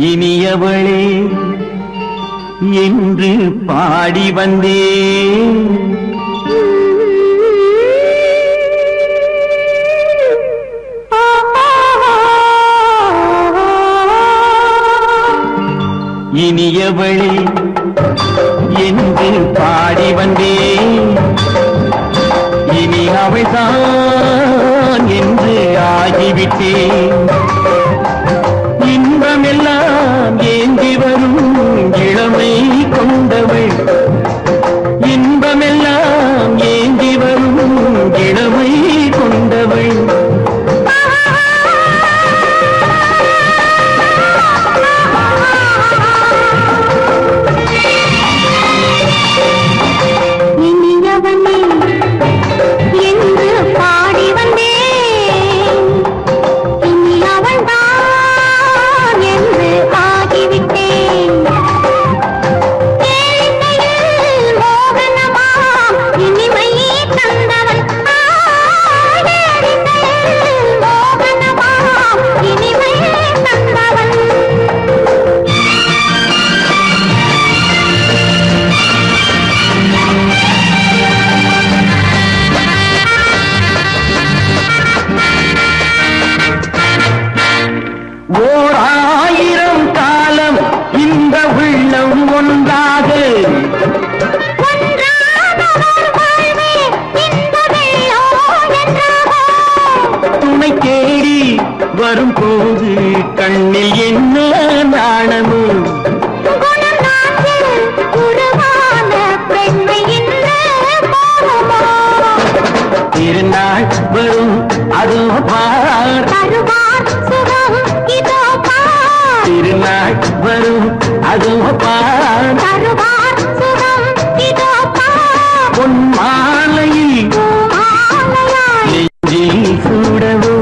இனியவளே என்று பாடி வந்தேன். இனியவளே என்று பாடி வந்தேன். இனி அவள்தான் என்று ஆகிவிட்டேன். இன்பமெல்லாம் ஏந்தி வரும் இளமை கொண்டவள். இன்பமெல்லாம் ஏந்தி வரும் இளமை கொண்டவள். வரும்போது கண்ணில் என்ன நாணமோ திருநாள் வரும் அதோ பார். திருநாள் வரும் அதோ பார். பொன் மாலையில் நெஞ்சில் சூடவோ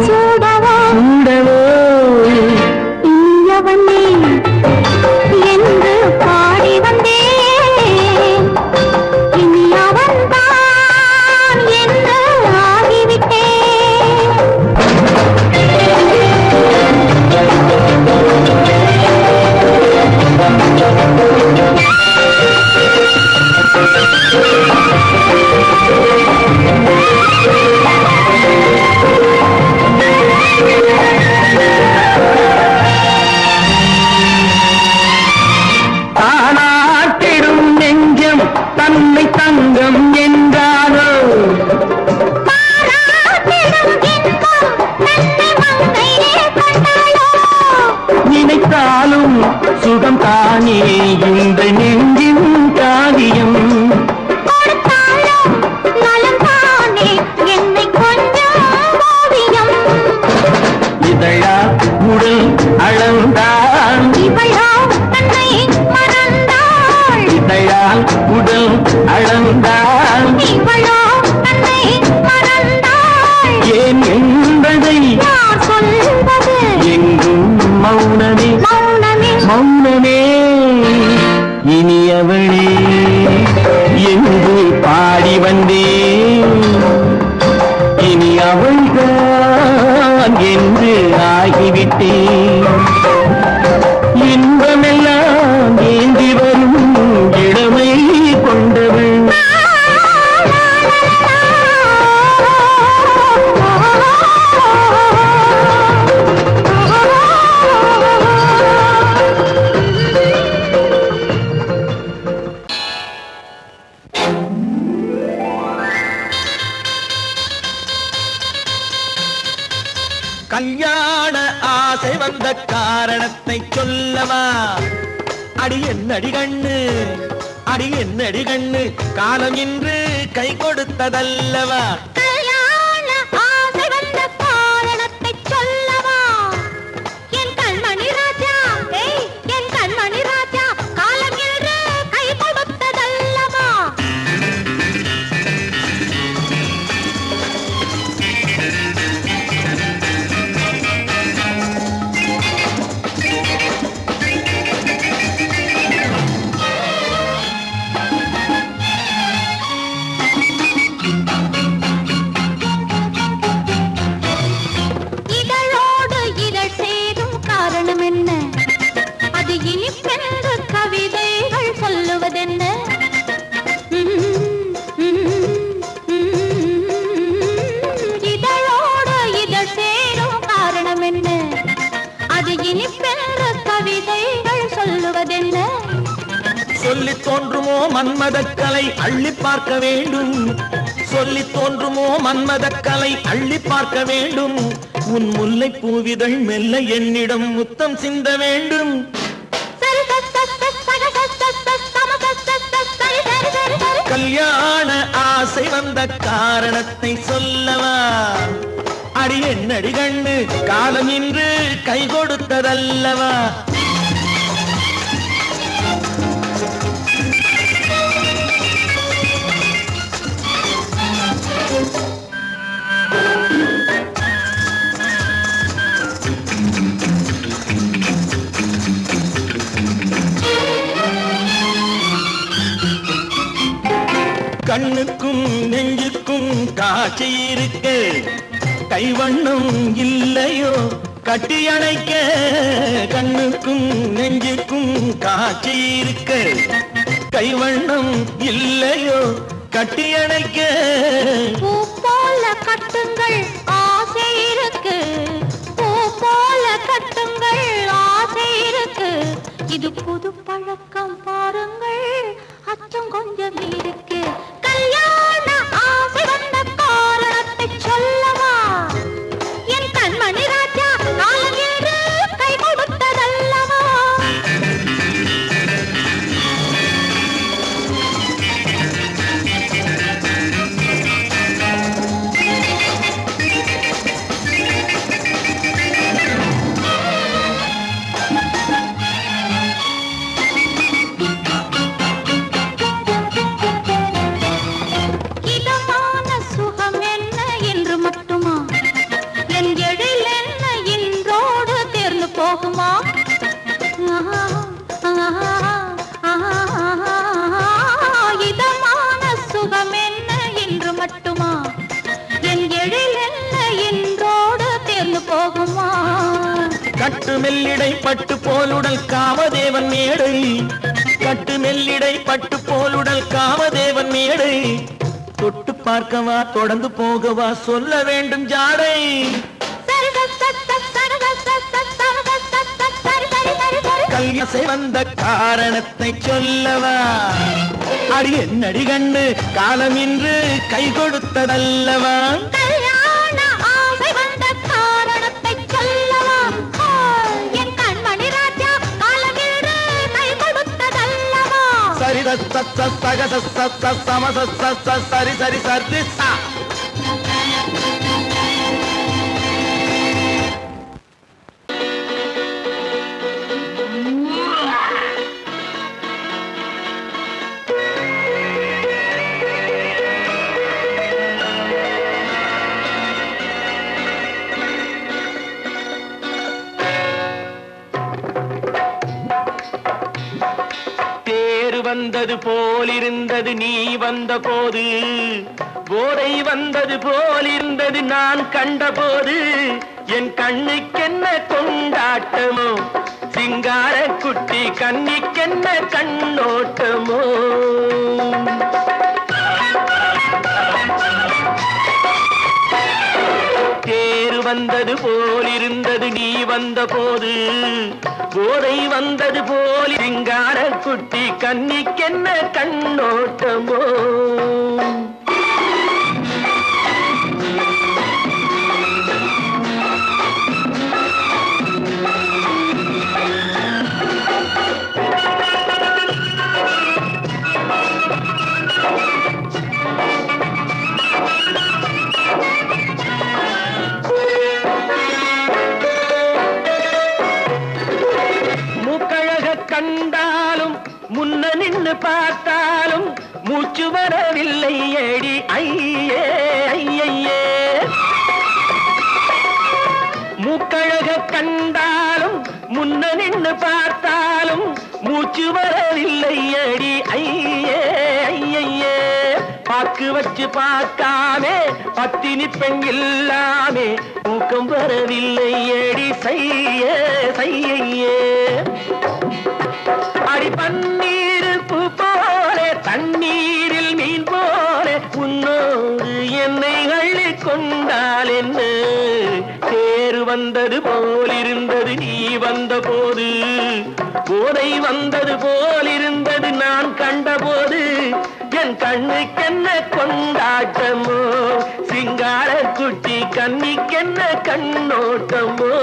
தங்கம் என்றாரோ நினைத்தாலும் சுகம் தானே இந்த நெஞ்சின் காரியம். இதழா உடல் அளந்தான் இதழால் உடல் அளந்தால் ஏன் என்பதை எங்கும் மௌனமே மௌனமே. இனியவளே என்று பாடி வந்தேன். இனி அவள்தான் என்று ஆகிவிட்டேன். இன்பமெல்லாம் ஏந்தி வரும் இளமை கொண்டவள். கல்யாண ஆசை வந்த காரணத்தை சொல்லவா? அடி என்னடி கண்ணு, அடி என்னடி கண்ணு, காலம் இன்று கை கொடுத்ததல்லவா? கல்யாண ஆசை வந்த காரணத்தை சொல்லவா? என் கண்மணி ராஜா, என் கண்மணி ராஜா, காலம் இன்று கை கொடுத்ததல்லவா? தோன்றுமோ மன்மதக்கலை அள்ளி பார்க்க வேண்டும், சொல்லி தோன்றுமோ மன்மதக்கலை அள்ளி பார்க்க வேண்டும். உன் முல்லை பூவிதழ் மெல்ல என்னிடம் முத்தம் சிந்த வேண்டும். கல்யாண ஆசை வந்த காரணத்தை சொல்லவா? அடி என்னடி கண்ணு காலம் இன்று கை கொடுத்ததல்லவா? கண்ணுக்கும் நெஞ்சுக்கும் காட்சி இருக்கு, கைவண்ணம் இல்லையோ கட்டி அணைக்க. கண்ணுக்கும் நெஞ்சுக்கும் காட்சி இருக்கு, கைவண்ணம் இல்லையோ கட்டி அணைக்க. பூ போல கட்டுங்கள் ஆசை இருக்கு, பூ போல கட்டுங்கள் ஆசை இருக்கு. இது புது பழக்கம் பாருங்கள், அச்சம் கொஞ்சம் இருக்கு. கல்யாண ஆசை வந்த காரணத்தை சொல்லவா? என் கண்மணி ராஜா காலம் என்று கை கொடுத்ததல்லவா? இதமான சுகம் என்ன என்று மட்டுமா? என் எழில் என்ன என்றோடு தேர்ந்து போகுமா? கட்டு மெல்லிடை பட்டு போலுடல் காமதேவன் மேடை, கட்டு மெல்லிடை பட்டு போலுடல் காமதேவன் மேடை. தொட்டு பார்க்கவா தொடர்ந்து போகவா சொல்ல வேண்டும் ஜாடை. கல்யாசை வந்த காரணத்தை சொல்லவா? அடி என்னடி கண்டு காலம் இன்று கை கொடுத்ததல்லவா? கல்யாண ஆசை வந்த காரணத்தை சொல்லவா? என் கண்மணி ராஜா காலம் இன்று கை கொடுத்ததல்லவா? சரி சம சரி சரி சரி சா. வந்தது போலிருந்தது நீ வந்த போது, போதை வந்தது போலிருந்தது நான் கண்டபோது. என் கண்ணுக்கென்ன கொண்டாட்டமோ, சிங்கார குட்டி கண்ணிக்கென்ன கண்ணோட்டமோ. தேர் வந்தது போலிருந்தது நீ வந்த போது, போதை வந்தது போல் சிங்கார குட்டி கண்ணிக்கென்ன கண்ணோட்டமோ. கண்டாலும் முன்ன நின்று பார்த்தாலும் மூச்சு வரவில்லை ஏடி ஐயே ஐயே. மூக்கழக கண்டாலும் முன்ன நின்று பார்த்தாலும் மூச்சு வரவில்லை ஏடி ஐயே ஐயே. பாக்கு வச்சு பார்க்காமே பத்தினி பெண் இல்லாமே ஊக்கம் வரவில்லை ஏடி செய்ய செய்யே. அடி பன்னீர் பூ போலே தண்ணீரில் மீன் போலே உன்னோடு என்னை அள்ளி கொண்டால் என்ன தேறு வந்தது போலிருந்தது நீ வந்த போது போதை வந்தது போலிருந்தது நான் கண்டபோது என் கண்ணுக்கென்ன கொண்டாட்டமோ சிங்கார குட்டி கண்ணிக்கென்ன கண்ணோட்டமோ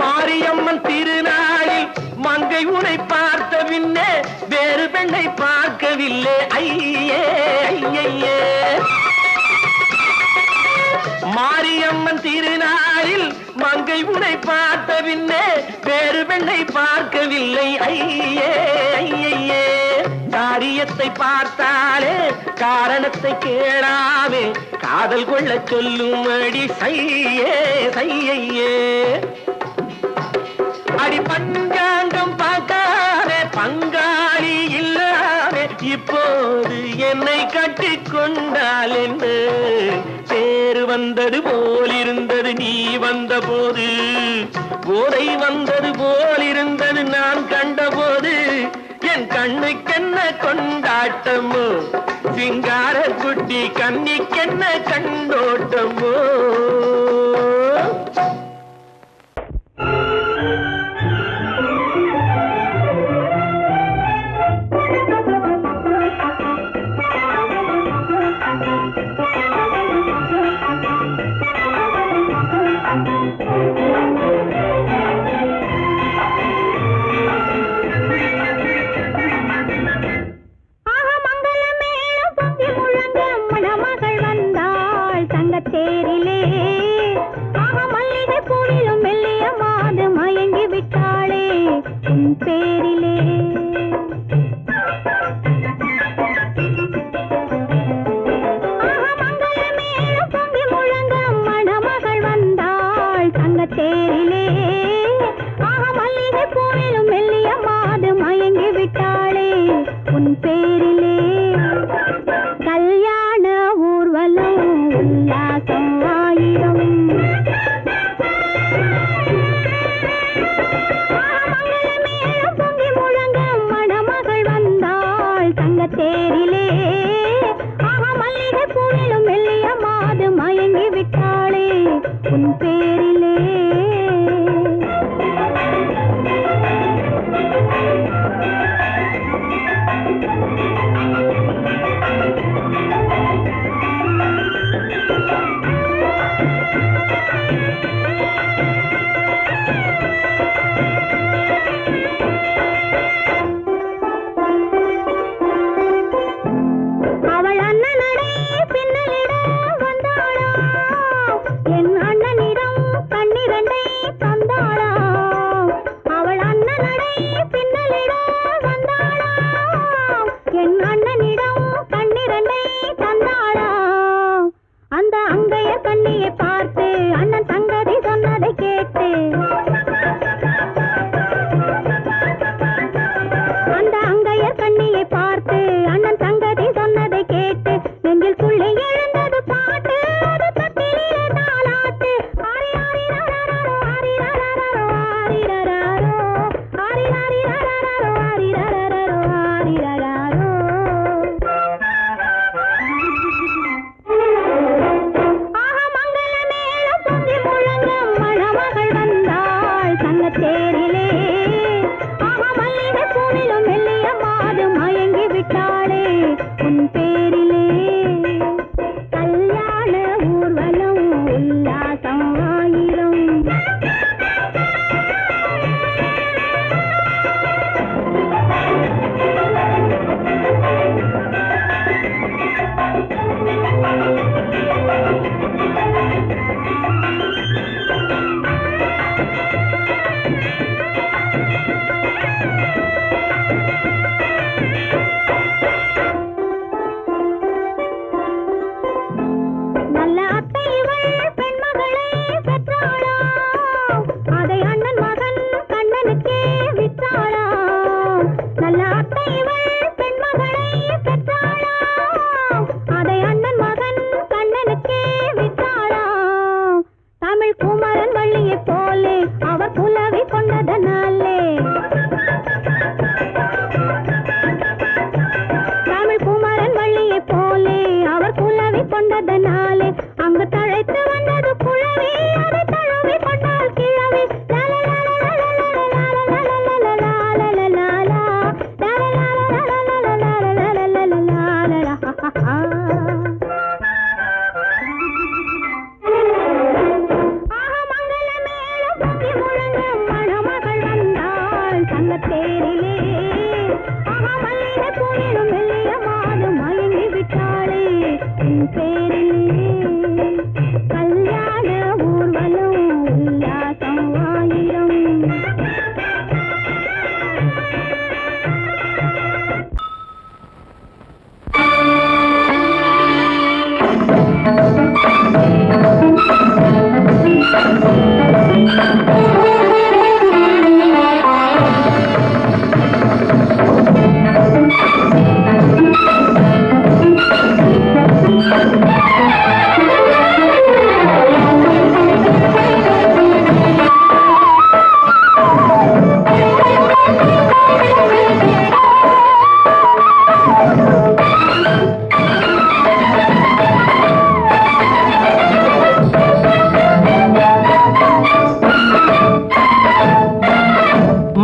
மாரியம்மன் திருநாளில் மங்கை உனை பார்த்த பின்னே வேறு பெண்ணை பார்க்கவில்லை ஐயே ஐயே மாரியம்மன் திருநாளில் மங்கை உனை பார்த்த பின்னே வேறு பெண்ணை பார்க்கவில்லை ஐயே ஐயே காரியத்தை பார்த்தாலே காரணத்தை கேளாமே காதல் கொள்ள சொல்லும்படி சையே சையே அடி பஞ்சாங்கம் பார்க்காதே பங்காளி இல்லாதே இப்போது என்னை கட்டி கொண்டால் என்ன தேறு வந்தது போலிருந்தது நீ வந்த போது போதை வந்தது போலிருந்தது நான் கண்டபோது என் கண்ணுக்கென்ன கொண்டாட்டமோ சிங்கார குட்டி கண்ணிக்கென்ன கண்டோட்டமோ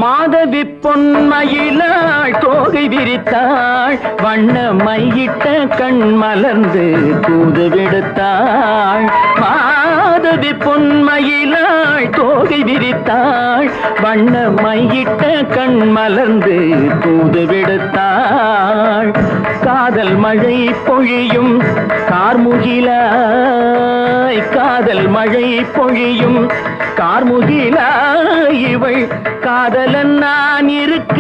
மாதவி பொன்மயிலாள் தோகை விரித்தாள், வண்ண மையிட்ட கண் மலர்ந்து தூது விடுத்தாள். மாதவி பொன்மயிலாள் தோகை விரித்தாள், வண்ண மையிட்ட கண் மலர்ந்து தூது விடுத்தாள். காதல் மழை பொழியும் கார்முகிலாய், காதல் மழை பொழியும் கார்முகிலாய், இவள் காதலன் நான் இருக்க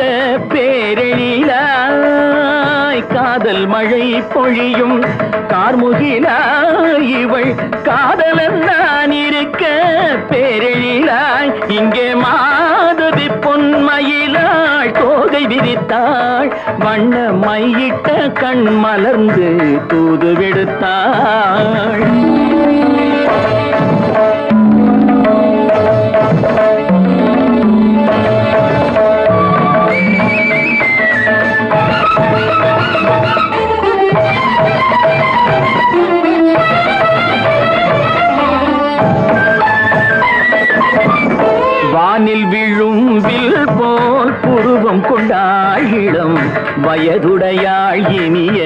பேரெழிலாய். காதல் மழை பொழியும் கார்முகிலாய், இவள் காதலன் நான் இருக்க பேரெழிலாய். இங்கே மாதவி பொன்மயிலாள் தோகை விரித்தாள், வண்ண மையிட்ட கண் மலர்ந்து தூது விடுத்தாள். வானில் விழும் வில் போல் புருவம் கொண்டாள், இளம் வயதுடையாள் இனிய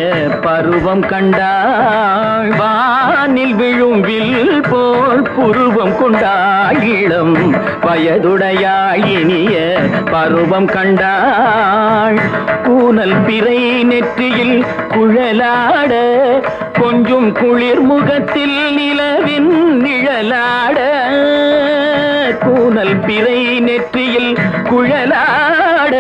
பருவம் கண்டாள். வானில் விழும் வில் போல் புருவம் கொண்டாள், இளம் வயதுடையாள் இனிய பருவம் கண்டாள். கூனல் பிறை நெற்றியில் குழலாட, கொஞ்சம் குளிர் முகத்தில் நிலவின் நிழலாட. கூனல் பிறை நெற்றியில் குழலாட,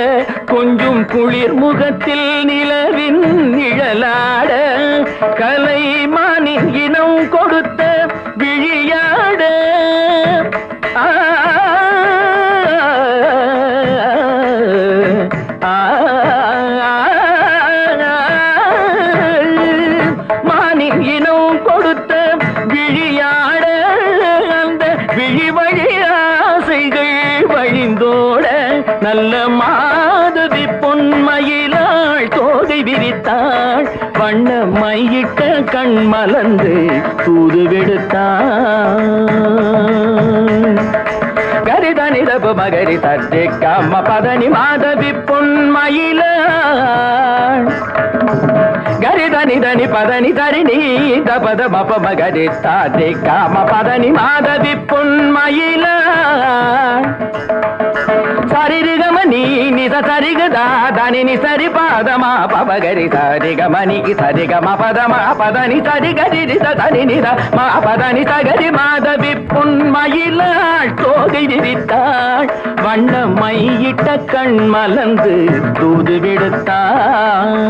கொஞ்சம் குளிர் முகத்தில் நிலவின் நிழலாட. கலைமானின் இனம் கொடுத்த விழியாட, மானின் இனம் கொடுத்த விழியாட. அந்த விழி வழி ஆசைகள் வழிந்தோட, நல்ல மாதவி பொன்மயிலாள் தோகை விரித்தாள், வண்ண மையிட்ட கண் மலர்ந்து தூது விடுத்தாள். கரிதனி தப மகரி தட்டி கம்ம பதனி மாதவி பொன்மயிலாள். கரிதனி தனி பதனி தரிணி தபத மப மகரி தட்டி கம்ம பதனி மாதவி பொன்மயிலாள். சரிகமணி நித சரிகதா தனி சரி பாதமா பபகரி சரிகமணிக்கு சரிகம பதமா பதனி சரிகரி தனி நித மா பதனி சகரி மாதவி பொன்மயிலாள் தோகை விரித்தாள், வண்ண மையிட்ட கண் மலர்ந்து தூது விடுத்தாள்.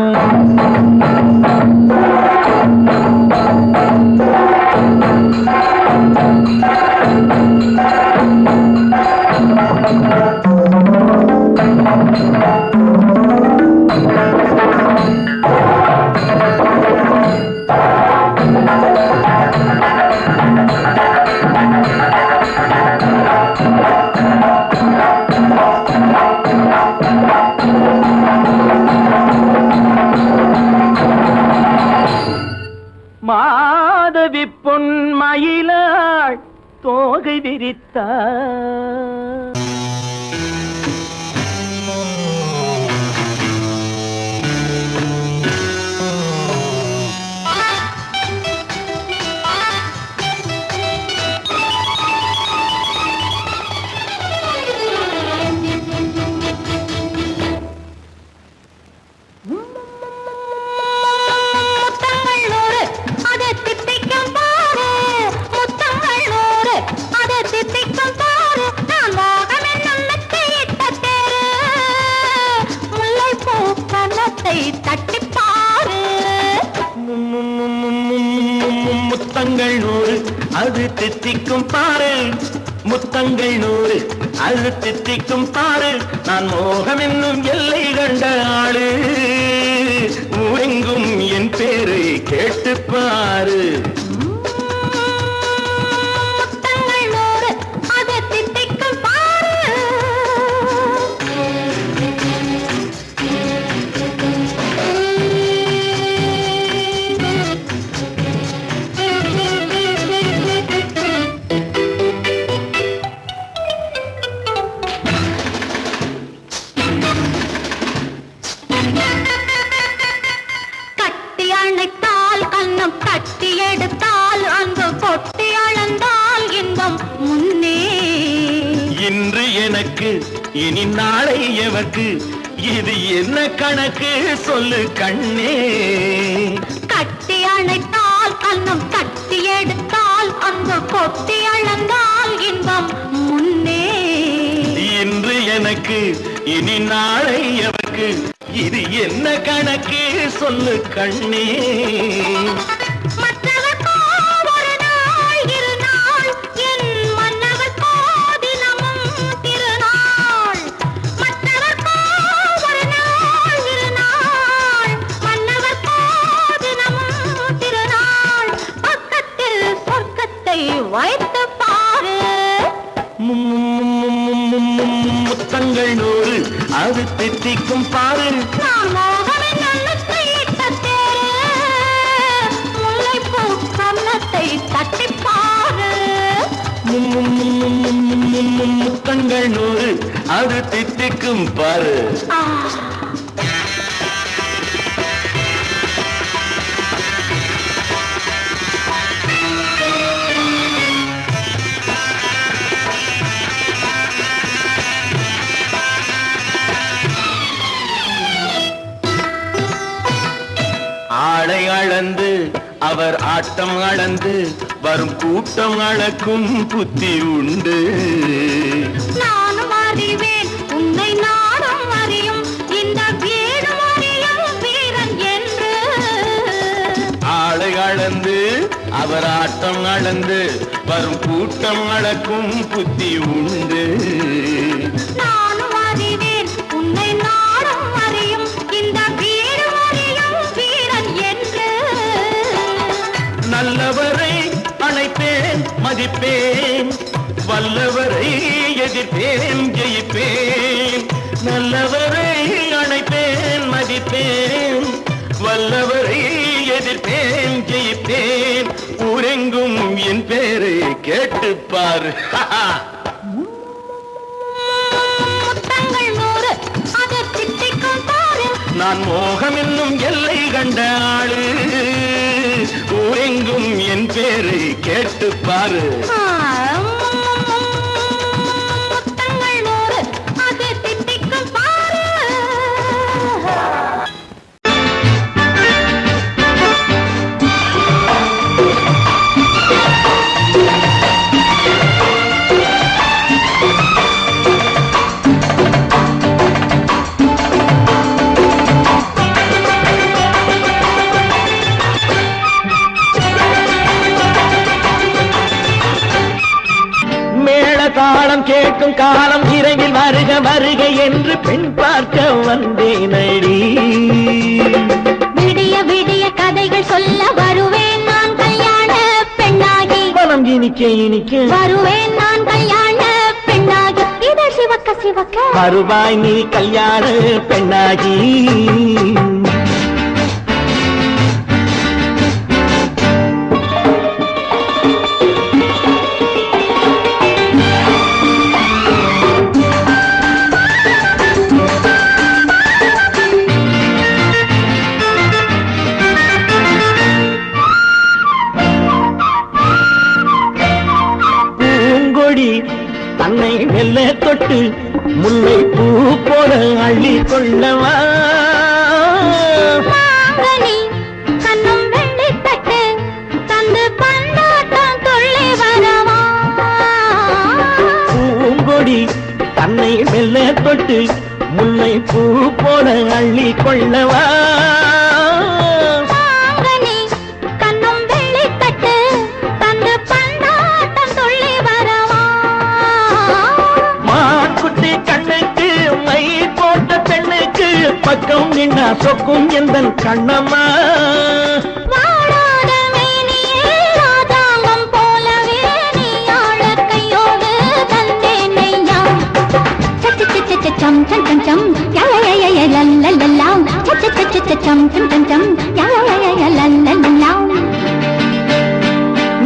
மாதவி பொன்மயிலாள் தோகை விரித்தாள். முத்தங்கள் 100 அது தித்திக்கும் பாரு, முத்தங்கள் 100 அது தித்திக்கும் பாரு. நான் மோகம் என்னும் எல்லை கண்ட ஆளு, ஊரெங்கும் என் பேரை கேட்டுப்பாரு. முத்தங்கள் 100 அது தித்திக்கும் பாரு. கட்டி அணைத்தால் கண்ணம் தட்டி எடுத்தால் அன்பு கொட்டி அளந்தால் இன்பம் முன்னே. இன்று எனக்கு இனி நாளை எவர்க்கு, இது என்ன கணக்கு சொல்லு கண்ணே. கட்டி அணைத்தால் கண்ணம் தட்டி எடுத்தால் அன்பு கொட்டி அளந்தால் இன்பம் முன்னே. இன்று எனக்கு இனி நாளை எவர்க்கு, இது என்ன கணக்கு சொல்லு கண்ணே. மற்றவர்க்கோ ஒரு நாள் இரு நாள், என் மன்னவர்க்கோ தினமும் திருநாள். மற்றவர்க்கோ ஒரு நாள் இரு நாள், மன்னவர்க்கோ தினமும் திருநாள். பக்கத்தில் சொர்க்கத்தை வைத்து பாரு. முத்தங்கள் 100 அது தித்திக்கும் பாரு. நான் மோகனின் நல்லத்தை இட்ட தேரு, முல்லைப்பூ கன்னத்தை தட்டிப் பாரு. முத்தங்கள் 100 அது தித்திக்கும் பாரு. ஆ, ஆளை அளந்து அவர் ஆட்டம் அளந்து வரும் கூட்டம் அளக்கும் புத்தி உண்டு. நானும் அறிவேன் உன்னை நானும் அறியும் இந்த வீடும் அறியும் வீரன் என்று. ஆளை அளந்து அவர் ஆட்டம் அளந்து வரும் கூட்டம் அளக்கும் புத்தி உண்டு. நானும் அறிவேன் உன்னை நானும் அறியும் இந்த வீடும் அறியும் வீரன் என்று. நல்லவரை அணைப்பேன் மதிப்பேன், வல்லவரை எதிர்ப்பேன் ஜெயிப்பேன். நல்லவரை அணைப்பேன் மதிப்பேன், வல்லவரை எதிர்ப்பேன் ஜெயிப்பேன். ஊரெங்கும் என் பேரை கேட்டுப்பார். முத்தங்கள் 100 அது தித்திக்கும் பாரு. நான் மோகம் என்னும் எல்லை கண்ட ஆளு, ஊரெங்கும் என் பேரை கேட்டுப்பாரு. முத்தங்கள் 100 அது தித்திக்கும் பாரு. தாளம் கேட்கும் காலம் இரவில் வருக வருக என்று பெண் பார்க்க வந்தேனடி. விடிய விடிய கதைகள் சொல்ல வருவேன் நான் கல்யாண பெண்ணாகி. மனம் இனிக்க இனிக்க வருவேன் நான் கல்யாண பெண்ணாகி. இதழ் சிவக்க சிவக்க வருவாய் நீ கல்யாண பெண்ணாகி. தன்னை மெல்ல தொட்டு முல்லை பூ போல அள்ளி கொள்ளவா. மாங்கனி கண்ணும் வெள்ளி தட்டு தந்து பந்தாட்டம் துள்ளி வரவா. பூங்கொடி தன்னை மெல்ல தொட்டு முல்லை பூ போல அள்ளி கொள்ளவா. மாங்கனி கண்ணும் வெள்ளி தட்டு எந்தன் கண்ணம்மா வாழாத மேனியே ராஜாங்கம் போலவே நீ ஆழ கையோடு தந்தேனையா சம் சம் சம் சம் யா யா யா யா லல்லல்லா சம் சம் சம் யா யா யா லல்லல்லா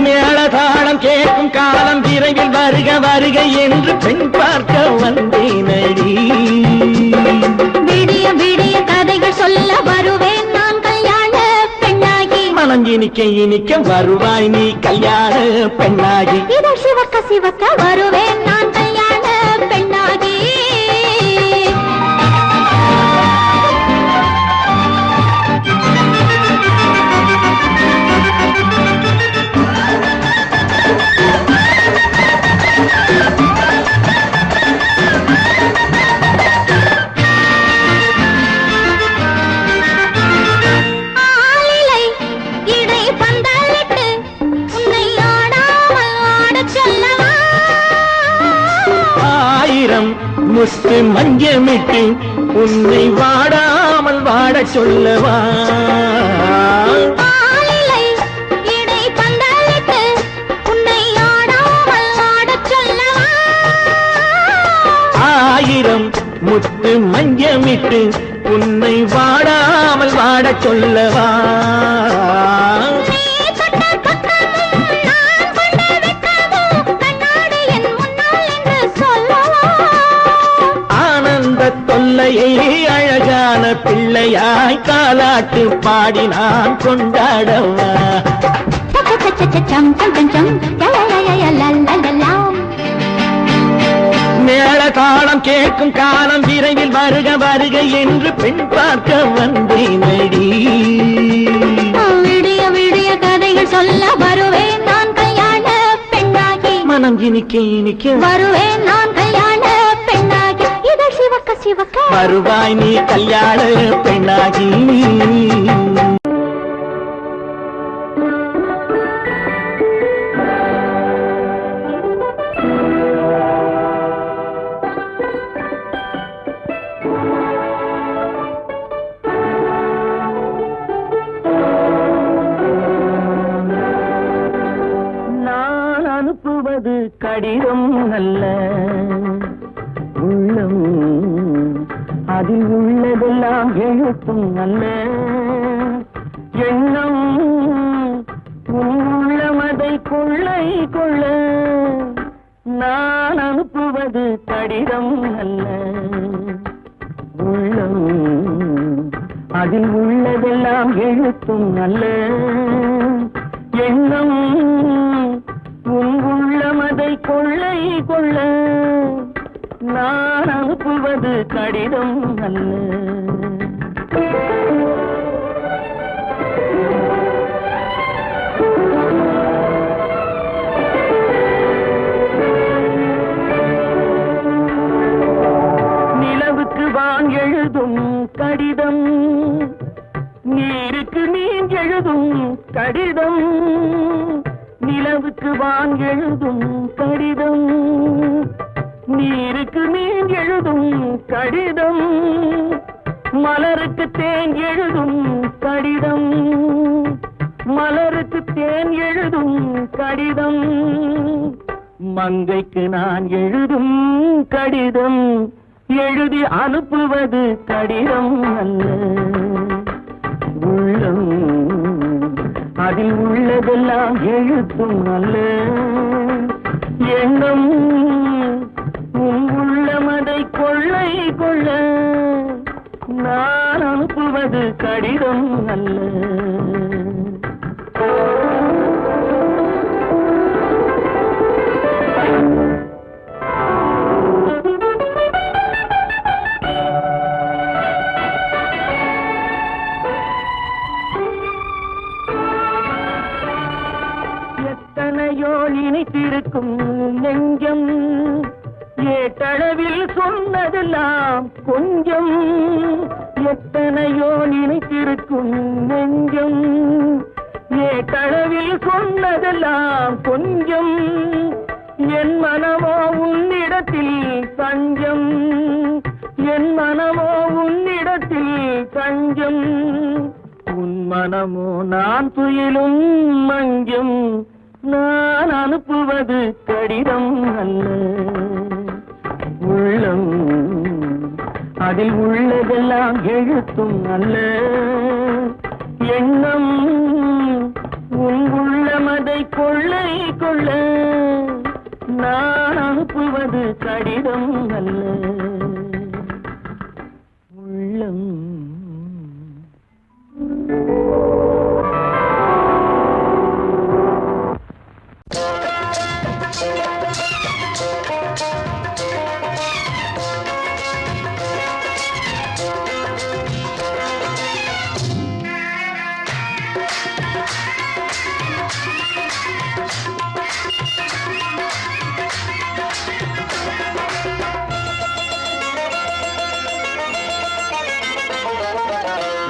மேளதாளம் கேட்கும் காலம் விரைவில் வருக வருக என்று பெண் பார்க்க வந்தேனடி விடிய விடிய கதைகள் சொல்ல வருவேன் நான் கல்யாண பெண்ணாகி மனம் இனிக்க இனிக்க வருவாய் நீ கல்யாண பெண்ணாகி இதழ் சிவக்க சிவக்க வருவேன் நான் கல்யாண பெண்ணாகி ஆலிலை இடை பந்தலிட்டு உன்னை ஆடாமல் ஆடச் சொல்லவா ஆயிரம் முஸ்து மஞ்சமிட்டு உன்னை வாடாமல் வாடச் சொல்லவா ஆலிலை இடை பந்தலிட்டு உன்னை ஆடாமல் ஆடச் சொல்லவா ஆயிரம் முத்து மஞ்சமிட்டு உன்னை வாடாமல் வாடச் சொல்லவா நீ தொட்ட பக்கமும் நான் கொண்ட வெட்கமும் கண்ணாடி என் முன்னால் என்று சொல்லவா ஆனந்த தொல்லையை அழகான பிள்ளையாய் காலாட்டு பாடி நான் கொண்டாடவா சம் சம் சம் சம் யா யா யா யா லல்லல்லா மேள தாளம் கேட்கும் காலம் விரைவில் வருக வருக என்று பெண் பார்க்க வந்தேனடி விடிய விடிய கதைகள் சொல்ல வருவேன் நான் கல்யாண பெண்ணாகி மனம் இனிக்க இனிக்க வருவேன் நான் கல்யாண பெண்ணாகி இதழ் சிவக்க சிவக்க வருவாய் நீ கல்யாண பெண்ணாகி நான் அனுப்புவது கடிதம் அல்ல உள்ளம் அதில் உள்ளதெல்லாம் எழுத்தும் அல்ல எண்ணம் உள்ளமதை கொள்ளை கொள்ள நான் அனுப்புவது கடிதம் அல்ல உள்ளம் அதில் உள்ளதெல்லாம் எழுத்தும் அல்ல எண்ணம் உள்ளமதை கொள்ளை கொள்ள நான் அனுப்புவது கடிதம் அல்ல நிலவுக்கு வான் எழுதும் கடிதம் நீருக்கு நீர் எழுதும் கடிதம் நிலவுக்கு வான் எழுதும் கடிதம் நீருக்கு நீர் எழுதும் கடிதம் மலருக்கு தேன் எழுதும் கடிதம் மலருக்கு தேன் எழுதும் கடிதம் மங்கைக்கு நான் எழுதும் கடிதம் எழுதி அனுப்புவது கடிதம் அல்ல உள்ளம் அதில் உள்ளதெல்லாம் எழுத்தும் அல்ல எண்ணம் உள்ளமதை கொள்ளை கொள்ள நான் அனுப்புவது கடிதம் அல்ல எத்தனையோ நினைத்திருக்கும் நெஞ்சம் ஏட்டளவில் சொன்னதெல்லாம் கொஞ்சம் எத்தனையோ நினைத்திருக்கும் நெஞ்சம் ஏட்டளவில் சொன்னதெல்லாம் கொஞ்சம் என் மனமோ உன்னிடத்தில் தஞ்சம் என் மனமோ உன்னிடத்தில் தஞ்சம் மனமோ நான் துயிலும் மஞ்சம் நான் அனுப்புவது கடிதம் அல்ல உள்ளம் அதில் உள்ளதெல்லாம் எழுத்தும் அல்ல எண்ணம் உன் உள்ளமதை கொள்ளை கொள்ள நான் அனுப்புவது கடிதம் அல்ல உள்ளம்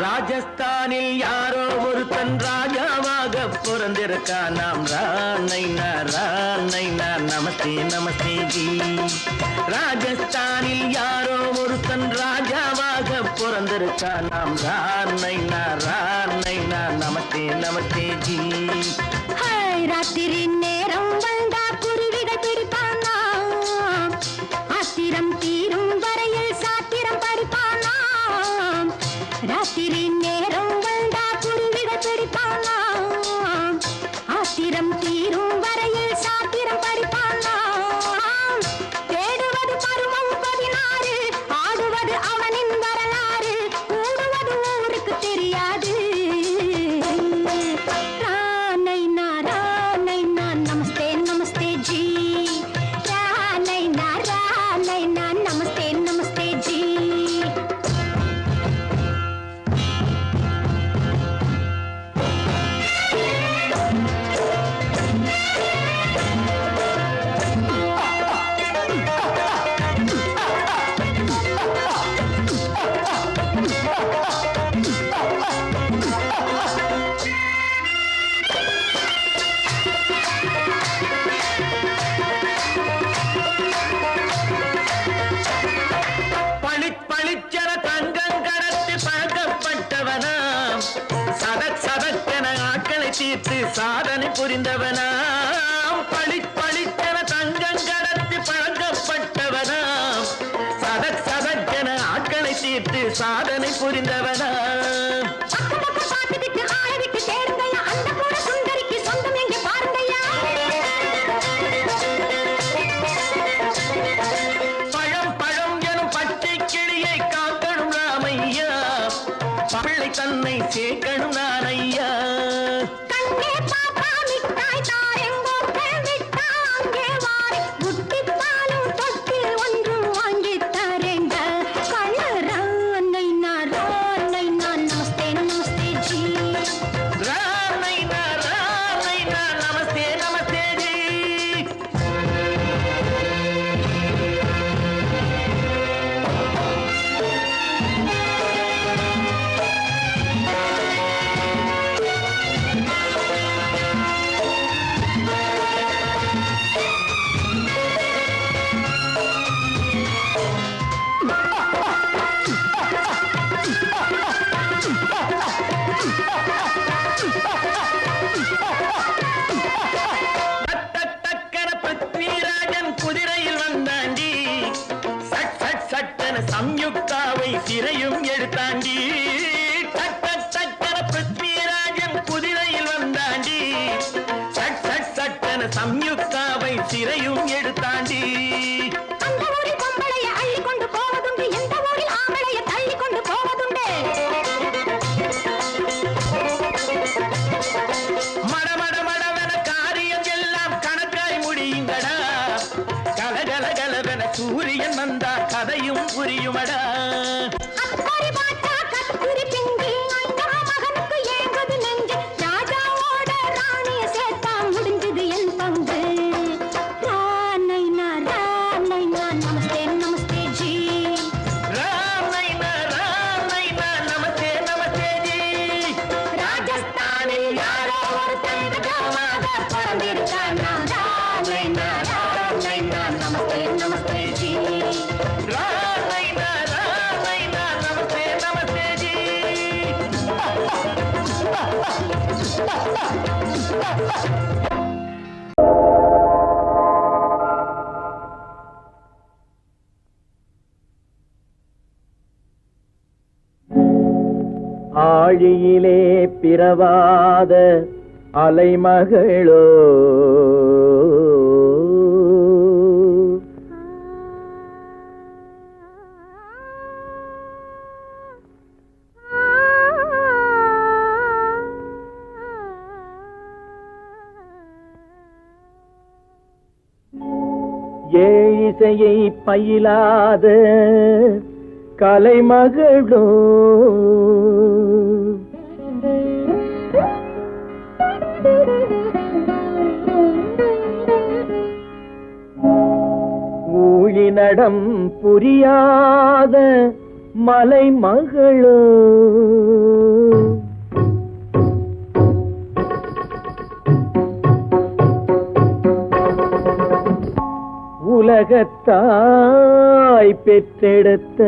ராஜஸ்தானில் யாரோ ஒருத்தன் ராஜாவாக பிறந்திருக்கா நாம் ராணைனா நமஸ்தே நமஸ்தே ஜி ராஜஸ்தானில் யாரோ ஒருத்தன் ராஜாவாக பிறந்திருக்கா நாம் ராணைனா நமஸ்தே நமஸ்தே ஜி ராத்திரி நேரம் வந்தா குருவிகள் பிடிப்பானா ஆத்திரம் தீரும் வரையில் சாத்திரம் படிப்பானா ராத்திரி நேரம் வந்தா குருவிகள் பிடிப்பானா ஆத்திரம் தீரும் வரையில் சாத்திரம் படிப்பானா தேடுவது பருவம் 16 ஆடுவது அவனின் வரலாறு கூடுவது ஊருக்கு தெரியாது நமஸ்தே நமஸ்தே ஜி நமஸ்தே நமஸ்தே ஜி பளிச்சர தங்கம் கடத்தி பழக்கப்பட்டவனாம் சதக்கென ஆட்களை தீர்த்து சாதனை புரிந்தவனாம் பளிச்சர தங்கம் கடத்தி பழக்கப்பட்டவனாம் சதக்கென ஆட்களை தீர்த்து சாதனை புரிந்தவனாம் பிள்ளை தன்னை சேர்க்கணும் நான் ஐயா கண்ணே பாப்பா மிட்டாய் தாரெங்கோ மிட்டாங்கே வாரி குட்டிப்பாலும் தொட்டு ஒன்று வாங்கி தரேங்க கண்ணரானை நான் நமஸ்தே நமஸ்தே ஜி ரானை நான் நமஸ்தே நமஸ்தே ஜி குதிரையில் வந்தாண்டி சட்டென சம்யுக்தாவை சிறையும் எடுத்தாண்டி சக்கர பிருத்விராஜன் குதிரையில் வந்தாண்டி சட்டென சம்யுக்தாவை சிறையும் எடுத்தாண்டி அந்த ஊரில் பொம்பளைய அள்ளி கொண்டு போவதுண்டு எந்த ஊரில் ஆம்பளைய தள்ளி கொண்டு போவதுண்டு மடமடவென காரியம் எல்லாம் கணக்காய் முடியுங்கடா கலகலகலவென சூரியன் வந்தா கதையும் புரியுமடா அக்கறை பாட்டா கத்துரி பிங்கு அண்ணா மகனுக்கு ஏங்குது நெஞ்சு ராஜாவோட ராணிய சேர்த்தா முடிஞ்சது என் பங்கு ஆழியிலே பிறவாத அலைமகளோ ஏழிசையை பயிலாத கலைமகளோ ஊழிநடம் புரியாத மலைமகளோ உலகத்தாய் பெற்றெடுத்த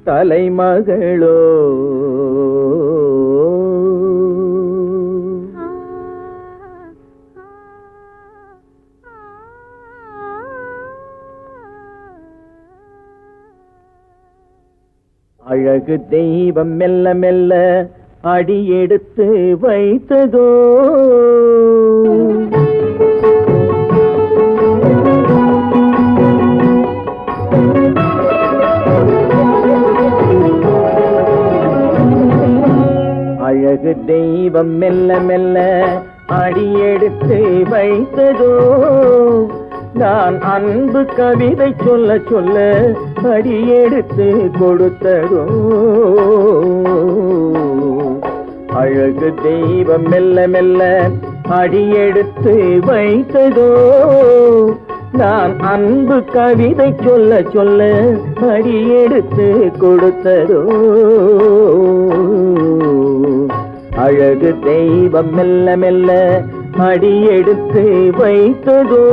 தலைமகளோ அழகு தெய்வம் மெல்ல மெல்ல அடியெடுத்து வைத்ததோ அழகு தெய்வம் மெல்ல மெல்ல அடியெடுத்து வைத்ததோ நான் அன்பு கவிதை சொல்ல சொல்ல அடியெடுத்து கொடுத்ததோ அழகு தெய்வம் மெல்ல மெல்ல அடியெடுத்து வைத்ததோ நான் அன்பு கவிதை சொல்ல சொல்ல அடியெடுத்து கொடுத்ததோ அழகு தெய்வம் மெல்ல மெல்ல அடியெடுத்து வைத்ததோ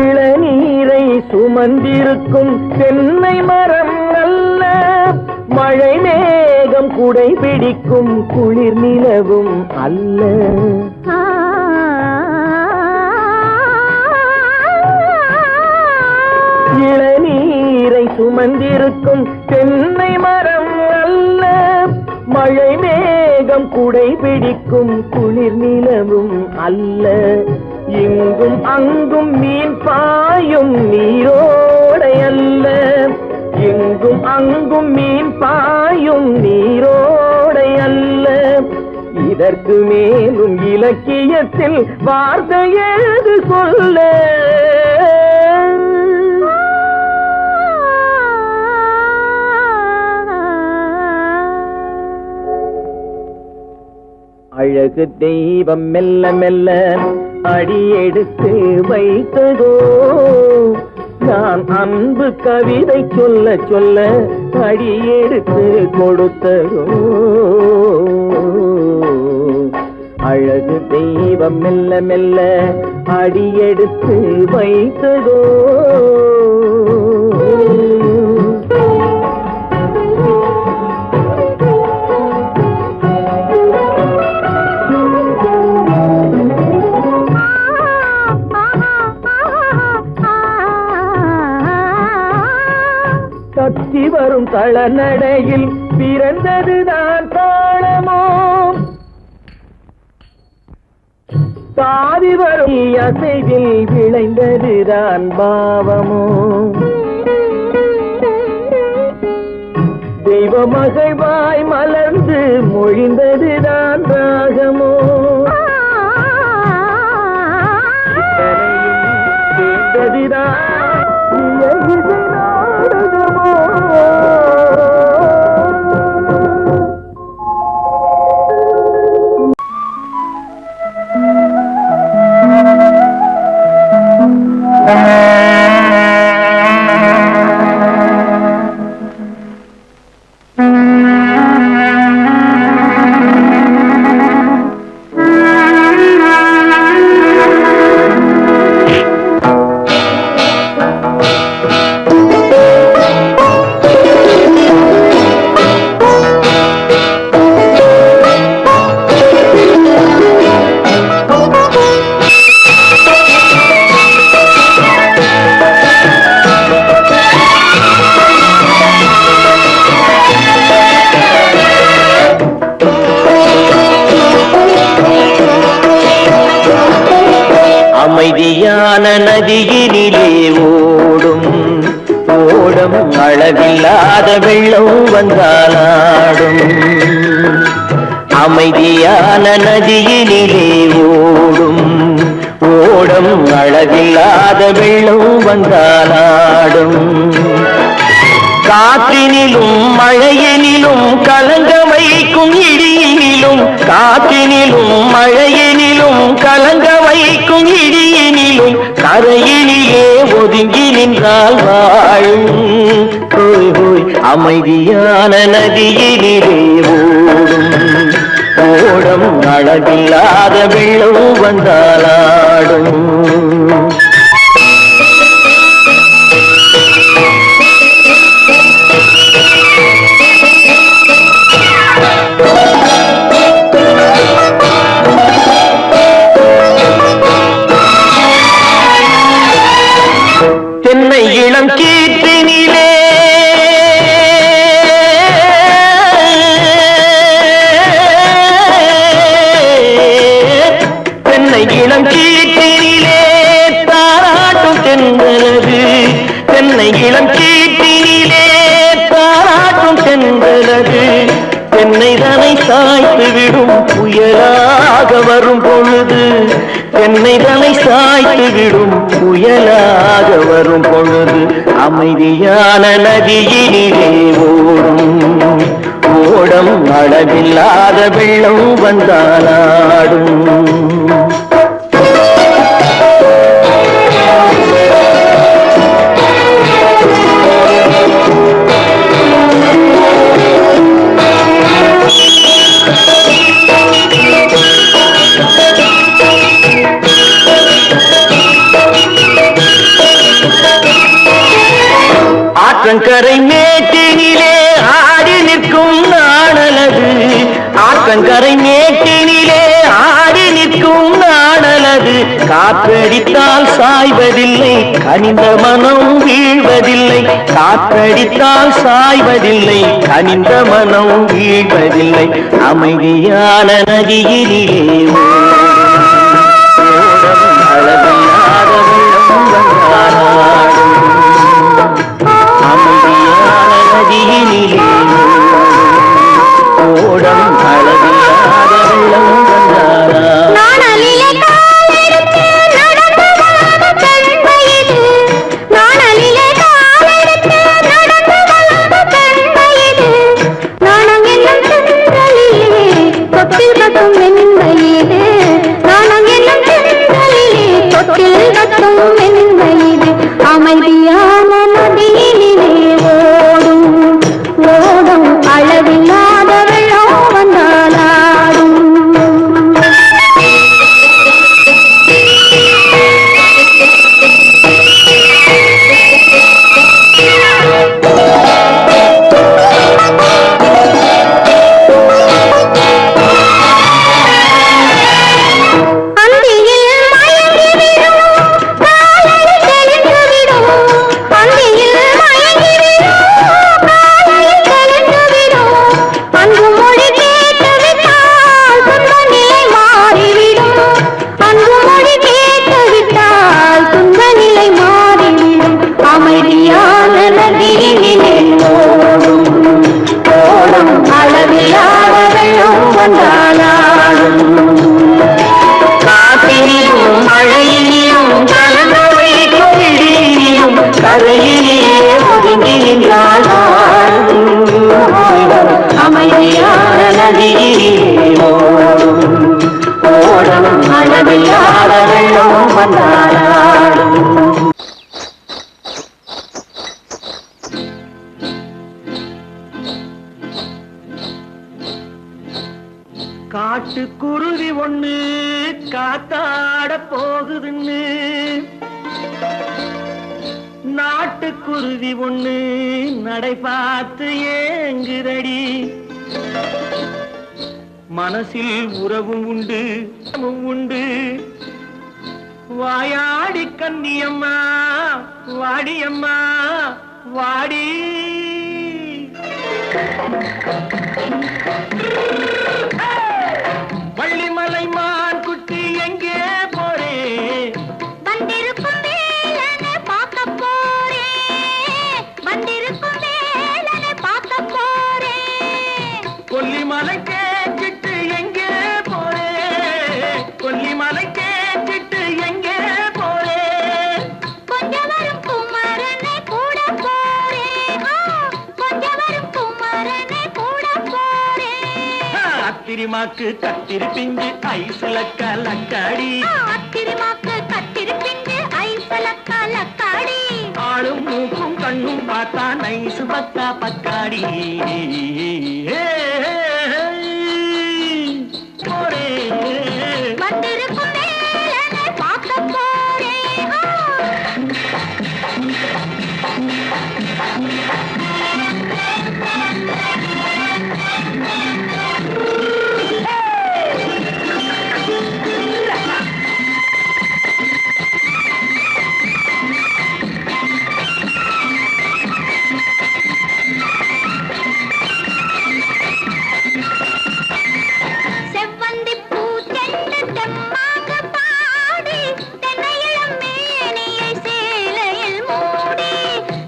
இளநீரை சுமந்திருக்கும் தென்னை மரம் அல்ல மழை மேகம் குடை பிடிக்கும் குளிர் நிலவும் அல்ல இளநீரை சுமந்திருக்கும் தென்னை மரம் அல்ல மழை மேகம் குடை பிடிக்கும் குளிர் நிலவும் அல்ல இங்கும் அங்கும் மீன் பாயும் நீரோடை அல்ல எங்கும் அங்கும் மீன் பாயும் நீரோடை அல்ல இதற்கு மேலும் இலக்கியத்தில் வார்த்தை ஏது சொல்ல அழகு தெய்வம் மெல்ல மெல்ல அடியெடுத்து வைத்ததோ நான் அன்பு கவிதை சொல்ல சொல்ல அடியெடுத்து கொடுத்ததோ அழகு தெய்வம் மெல்ல மெல்ல அடியெடுத்து வைத்ததோ தத்தி வரும் தளநடையில் பிறந்ததுதான் தாளமோ தாவி வரும் அசைவில் விளைந்ததுதான் பாவமோ தெய்வ மகிழ்வாய் மலர்ந்து மொழிந்ததுதான் ராகமோ கேட்டதுதான் அமைதியான நதியினிலே ஓடும் ஓடம் அளவில்லாத வெள்ளம் வந்தாலாடும் அமைதியான நதியினிலே ஓடும் ஓடம் அளவில்லாத வெள்ளம் வந்தாலாடும் காற்றினிலும் மழையினிலும் கலங்க வைக்கும் இடியினிலும் காற்றினிலும் மழையினிலும் கலங்க வைக்கும் இடியினிலும் கரையினிலே ஒதுங்கி நின்றால் வாழும் ஹோய் ஹோய் அமைதியான நதியினிலே ஓடும் ஓடம் அளவில்லாத வெள்ளம் வந்தாலாடும் தென்னை இளம் கீற்றினிலே தென்னை இளம் கீற்றினிலே தாராட்டும் தென்றலது தென்னை இளம் கீற்றினிலே தாராட்டும் தென்றலது தென்னை தனை சாய்த்து விடும் புயலாக வரும் பொழுது தென்னை தனை சாய்த்து விடும் புயலாக வரும் பொழுது அமைதியான நதியினிலே ஓடும் ஓடம் அளவில்லாத வெள்ளம் வந்தாலாடும் ஆற்றங்கரை மேட்டினிலே ஆடி நிற்கும் நாணலது ஆற்றங்கரை மேட்டினிலே ஆடி நிற்கும் நாணலது காற்றடித்தால் சாய்வதில்லை கனிந்த மனம் வீழ்வதில்லை காற்றடித்தால் சாய்வதில்லை கனிந்த மனம் வீழ்வதில்லை அமைதியான நதியினிலே அளவில்லாத வெள்ளம் வந்தாலாடும் அமைதியான நதியினிலே ஓடம் அளவில்லாத வெள்ளம் வந்தாலாடும் அமைதியான நதியினிலே ஓடும் ஓடும் அளவில்லாத வெள்ளம் வந்தாலாடும் அமைதியான நதியிலே ஓடும் ஓடும் அளவில்லாத வெள்ளம் வந்தாலாடும் காட்டுக்குருவி ஒண்ணு காத்தாட போகுதுன்னு நாட்டுக்குருவி ஒண்ணு நடை பார்த்து ஏங்குதடி மனசில் உறவும் உண்டு உண்டு வாயாடி கன்னியம்மா வாடியம்மா வாடி வள்ளிமலை மான் குட்டி எங்கே போறே வந்திருக்கும் அத்திரிமாக்கு கத்திரி பிஞ்சு ஐசுல கலக்காடி அத்திரிமாக்கு கத்திரி பிஞ்சு ஐசுல கலக்காடி ஆளும் மூக்கும் கண்ணும் பார்த்தா நைசு பக்கா பக்காடி வந்திருக்கும் வேலனை பார்க்க போறேன் செவ்வந்தி பூ தெண்டு தெம்மாக பாடி தென்னையிளம் மேனியை சேலையில் மூடி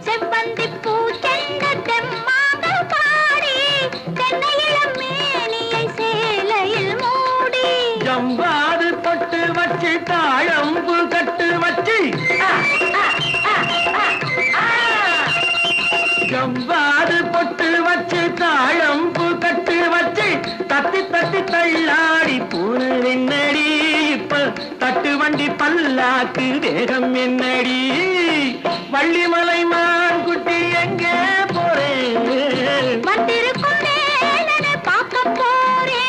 செவ்வந்தி பூ தெண்டு தெம்மாக பாடி தென்னையிளம் மேனியை சேலையில் மூடி ஜம்பாது பொட்டு வச்சு தாழம்பு கட்டு வச்சு ஜம்பாது பொட்டு வச்சு தாழம்பு கட்டு வச்சு தத்தி தத்தி தள்ளாடி பூன என்னடி இப்ப தட்டு வண்டி பல்லாக்கு வேகம் என்னடி வள்ளிமலை மான் குட்டி எங்கே போறேன் வந்திருக்கும் வேலனை பார்க்க போறேன்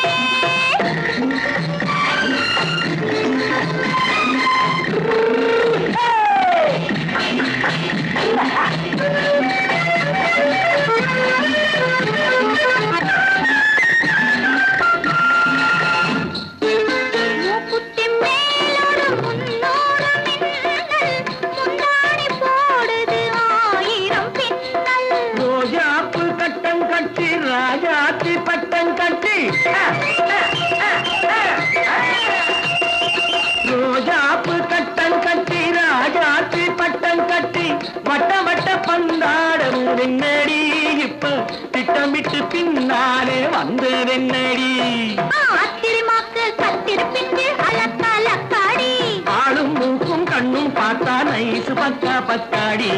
மூக்குத்தி மேலோடு முன்னோடு மின்னல் முந்தாணி போடுது ஆயிரம் பின்னல் ரோஜாப்பு கட்டம் கட்டி ராஜாத்தி பட்டம் கட்டி ரோஜாப்பு கட்டம் கட்டி ராஜாத்தி பட்டம் கட்டி வட்ட வட்ட பந்தாடம் என்னடி இப்ப திட்டமிட்டு பின்னாலே வந்ததென்னடி அத்திரிமாக்கு கத்திரி பிஞ்சு அலக்காடி ஆளும் மூக்கும் கண்ணும் பார்த்தா நைசு பக்கா பக்காடி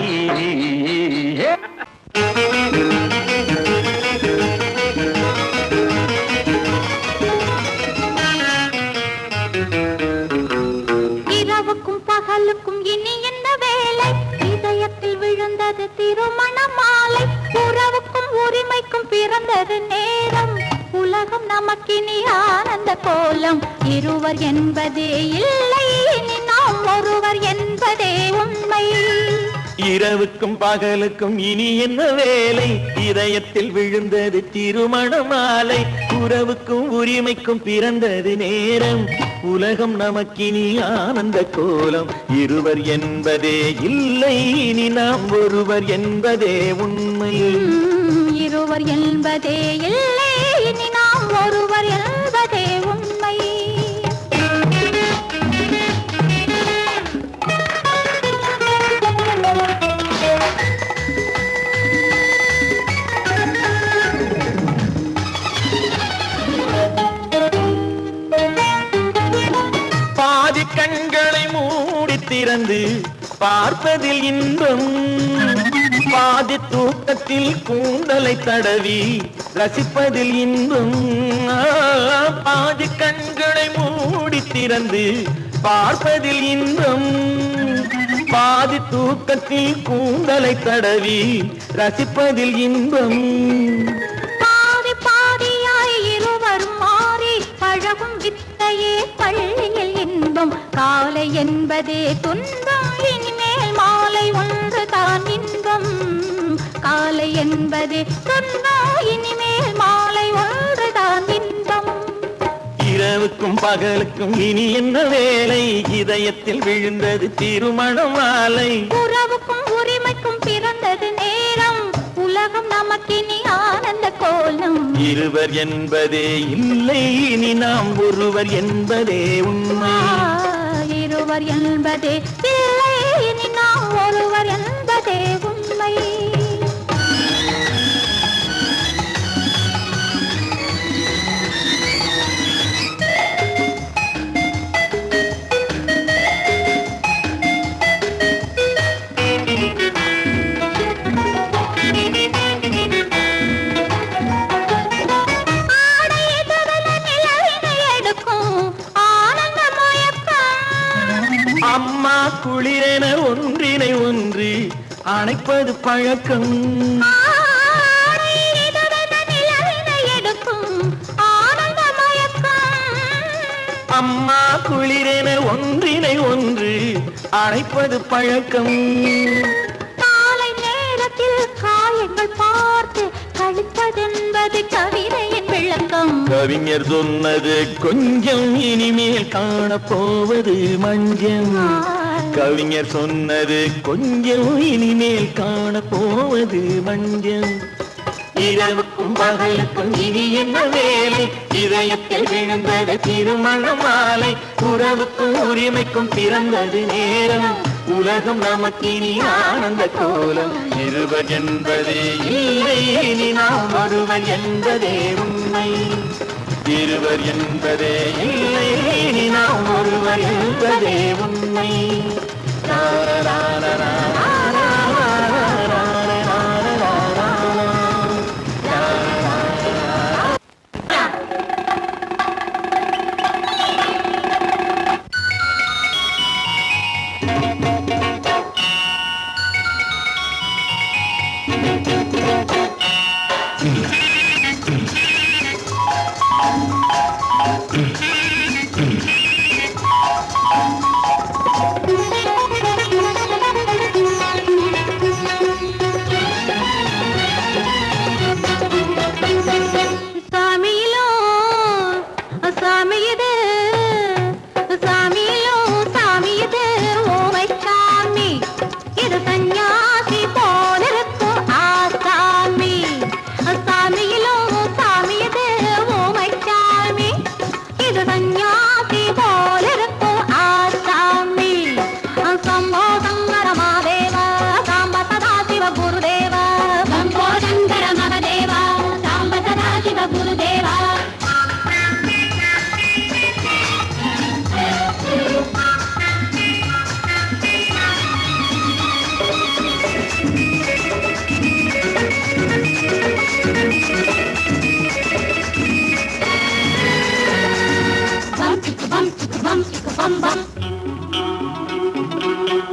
இரவுக்கும் பகலுக்கும் இனி என்ன வேலை இதயத்தில் விழுந்தது திருமண மாலை உறவுக்கும் உரிமைக்கும் பிறந்தது நேரம் உலகம் நமக்கினி ஆனந்த கோலம் இருவர் என்பதே இல்லை இனி நாம் ஒருவர் என்பதே உண்மை இரவுக்கும் பகலுக்கும் இனி என்ன வேலை இதயத்தில் விழுந்தது திருமண மாலை உறவுக்கும் உரிமைக்கும் பிறந்தது நேரம் உலகம் நமக்கினி ஆனந்த கோலம் இருவர் என்பதே இல்லை இனி நாம் ஒருவர் என்பதே உண்மை இருவர் என்பதே இல்லை இனி நாம் ஒருவர் என்பதே உண்மை பாதி கண்களை மூடி திறந்து பார்ப்பதில் இன்பம் பாதி தூக்கத்தில் கூந்தலை தடவி ரசிப்பதில் இன்பம் பாதி கண்களை மூடி திறந்து பார்ப்பதில் இன்பம் பாதி தூக்கத்தில் கூந்தலை தடவி ரசிப்பதில் இன்பம் பாதி பாதியாய் இருவர் மாறி பழகும் வித்தையே பள்ளியில் இன்பம் காலை என்பதே துன்பம் இனிமேல் மாலை ஒன்று தான் இன்பம் காலை என்பதே துன்பம் இனிமேல் மாலை ஒன்று தான் இன்பம் இரவுக்கும் பகலுக்கும் இனி என்ன வேலை இதயத்தில் விழுந்தது திருமண மாலை உறவுக்கும் உரிமைக்கும் பிறந்தது நேரம் உலகம் நமக்கினி ஆனந்த கோலம் இருவர் என்பதே இல்லை இனி நாம் ஒருவர் என்பதே உண்மை இருவர் என்பதே இல்லை இனி நாம் ஒருவர் என்பதே உண்மை ஆடை எதுவென குளிரென ஒன்றினை ஒன்று அணைப்பது பழக்கம். அம்மா குளிரென ஒன்றினை ஒன்று அணைப்பது பழக்கம். காலை நேரத்தில் காயங்கள் பார்த்து கழிப்பதென்பது கவிதையின் விளக்கம். கவிஞர் சொன்னது கொஞ்சம், இனிமேல் காணப்போவது மஞ்சள். கவிஞர் சொன்னது கொஞ்சம், இனிமேல் காணப்போவது மஞ்சள். இரவுக்கும் பகலுக்கும் இனி என்ன வேலை? இதயத்தில் விழுந்தது திருமண மாலை. உறவுக்கும் உரிமைக்கும் பிறந்தது நேரம். உலகம் நமக்கினி ஆனந்த கோலம். இருவர் என்பதே இல்லை, இனி நாம் ஒருவர் என்பதே உண்மை. இருவர் என்பதே இல்லை, இனி நாம் ஒருவர் என்பதே உண்மை.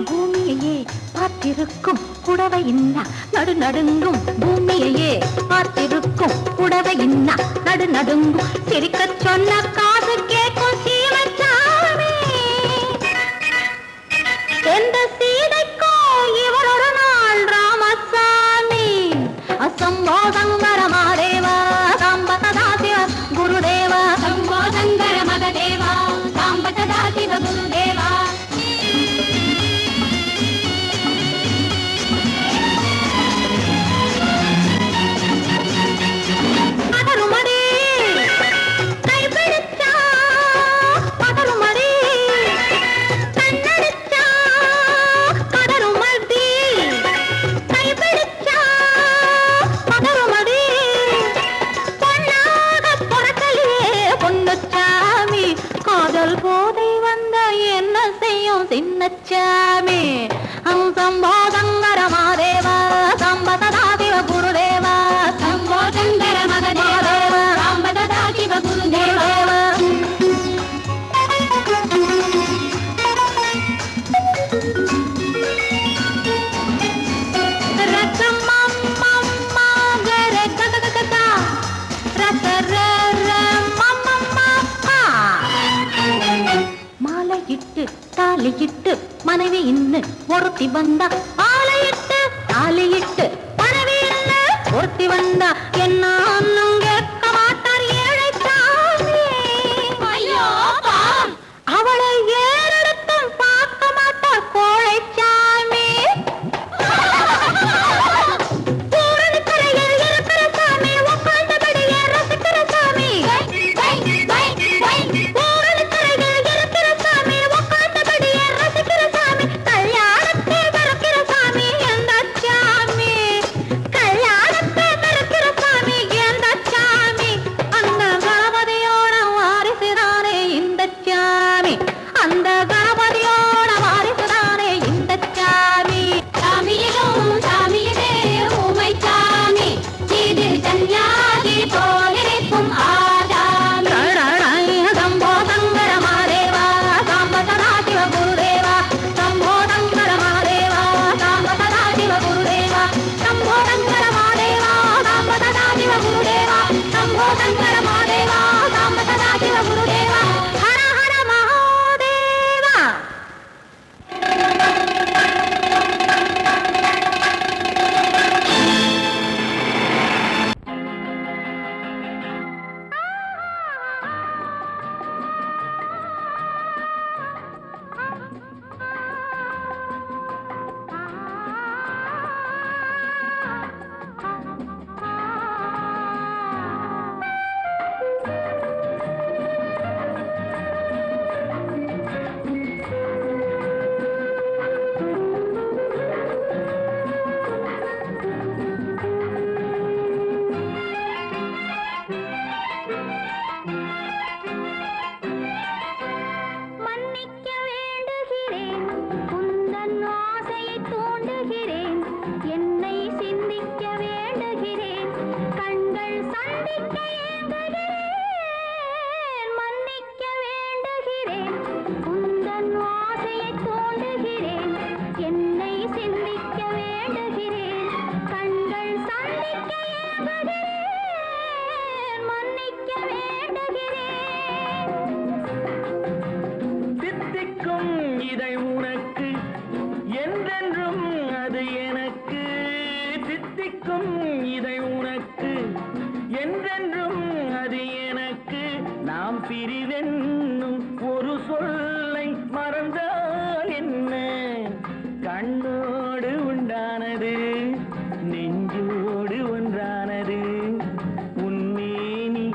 பூமியையே பார்த்திருக்கும் புடவை இன்னா நடு நடுங்கும். பூமியையே பார்த்திருக்கும் புடவை இன்னா நடு நடுங்கும். சிரிக்க சொன்ன காது கேட்கும் சீமச்சாமி. எந்த சீதைக்கோ இவர் ஒரு நாள் ராமசாமி. அசம்போதங்கர மாதேவா சாம்பதா சிவ குருதேவா. சம்போதங்கர மகதேவா சாம்பதா சிவ குருதேவா. சின்னச்சாமி சம்போதங்கர மாதேவா சாம்பதா சிவ குருதேவா. சம்போதங்கர மகதேவா சாம்பதா சிவ குருதேவா. மாலையிட்டு தாலியிட்டு மனைவி இன்னு ஒருத்தி வந்தா. ஆலையிட்டு தாலியிட்டு மனைவி இன்னு ஒருத்தி வந்தா. என்ன கேட்க மாட்டார் ஏழைச்சாமி. அவளை ஏறெடுத்தும் பார்க்க மாட்டார் கோழைச்சாமி. பூரணிக்கரையில் இருக்கிற சாமி உட்கார்ந்தபடியே ரசிக்கிற சாமி. கல்யாணத்தை மறக்கிற சாமி எந்த சாமி. பிரிவென்னும் ஒரு சொல்லை மறந்தால் என்ன கண்ணோடு உண்டானது நெஞ்சோடு ஒன்றானது உன்னேனி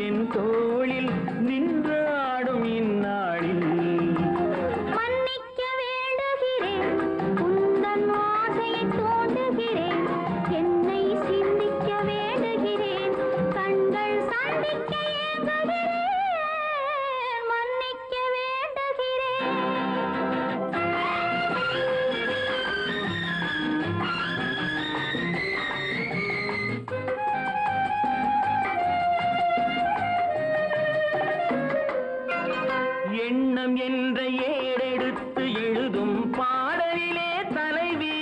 என் தோளில் நின்றாடும் இந்நாளில் மன்னிக்க வேண்டுகிறேன் உந்தன் ஆசையை தோண்டுகிறேன் என்னை சிந்திக்க வேண்டுகிறேன் கண்கள் சந்திக்க ஏங்குகிறேன் மன்னிக்க வேண்டுகிறேன் எண்ணம் என்ற ஏடெடுத்து எழுதும் பாடலிலே தலைவி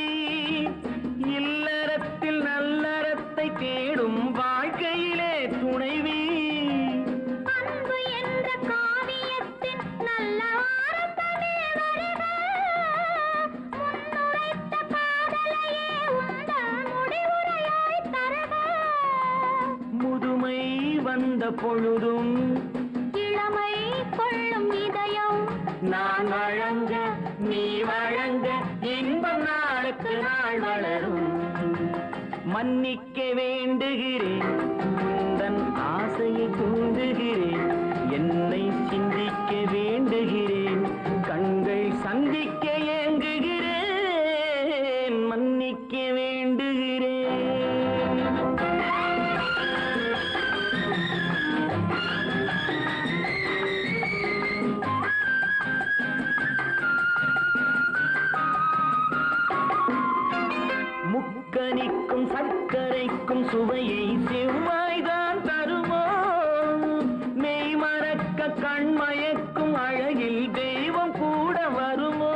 இல்லறத்தில் நல்லறத்தை தேடும் வாழ்க்கையிலே துணைவி அன்பு என்ற காவியத்தின் நல்ல வார்த்தையே வருக முன்னுரைத்த காதலையே உந்தன் முடிவுரையாய் தருக முதுமை வந்த பொழுதும் இளமை கொள்ளும் இதயம் நான் வழங்க நீ வழங்க இன்பம் நாளுக்கு நாள் வளரும் மன்னிக்க வேண்டுகிறேன் உந்தன் ஆசையை தூண்டுகிறேன் என்னை சிந்திக்க வேண்டுகிறேன் கண்கள் சந்திக்க ஏங்குகிறேன் மன்னிக்க வேண்டுகிறேன் முக்கனிக்கும் சர்க்கரைக்கும் சுவையை செவ்வாய்தான் தருமோ மெய் மறக்க கண்மயக்கும் அழகில் தெய்வம் கூட வருமோ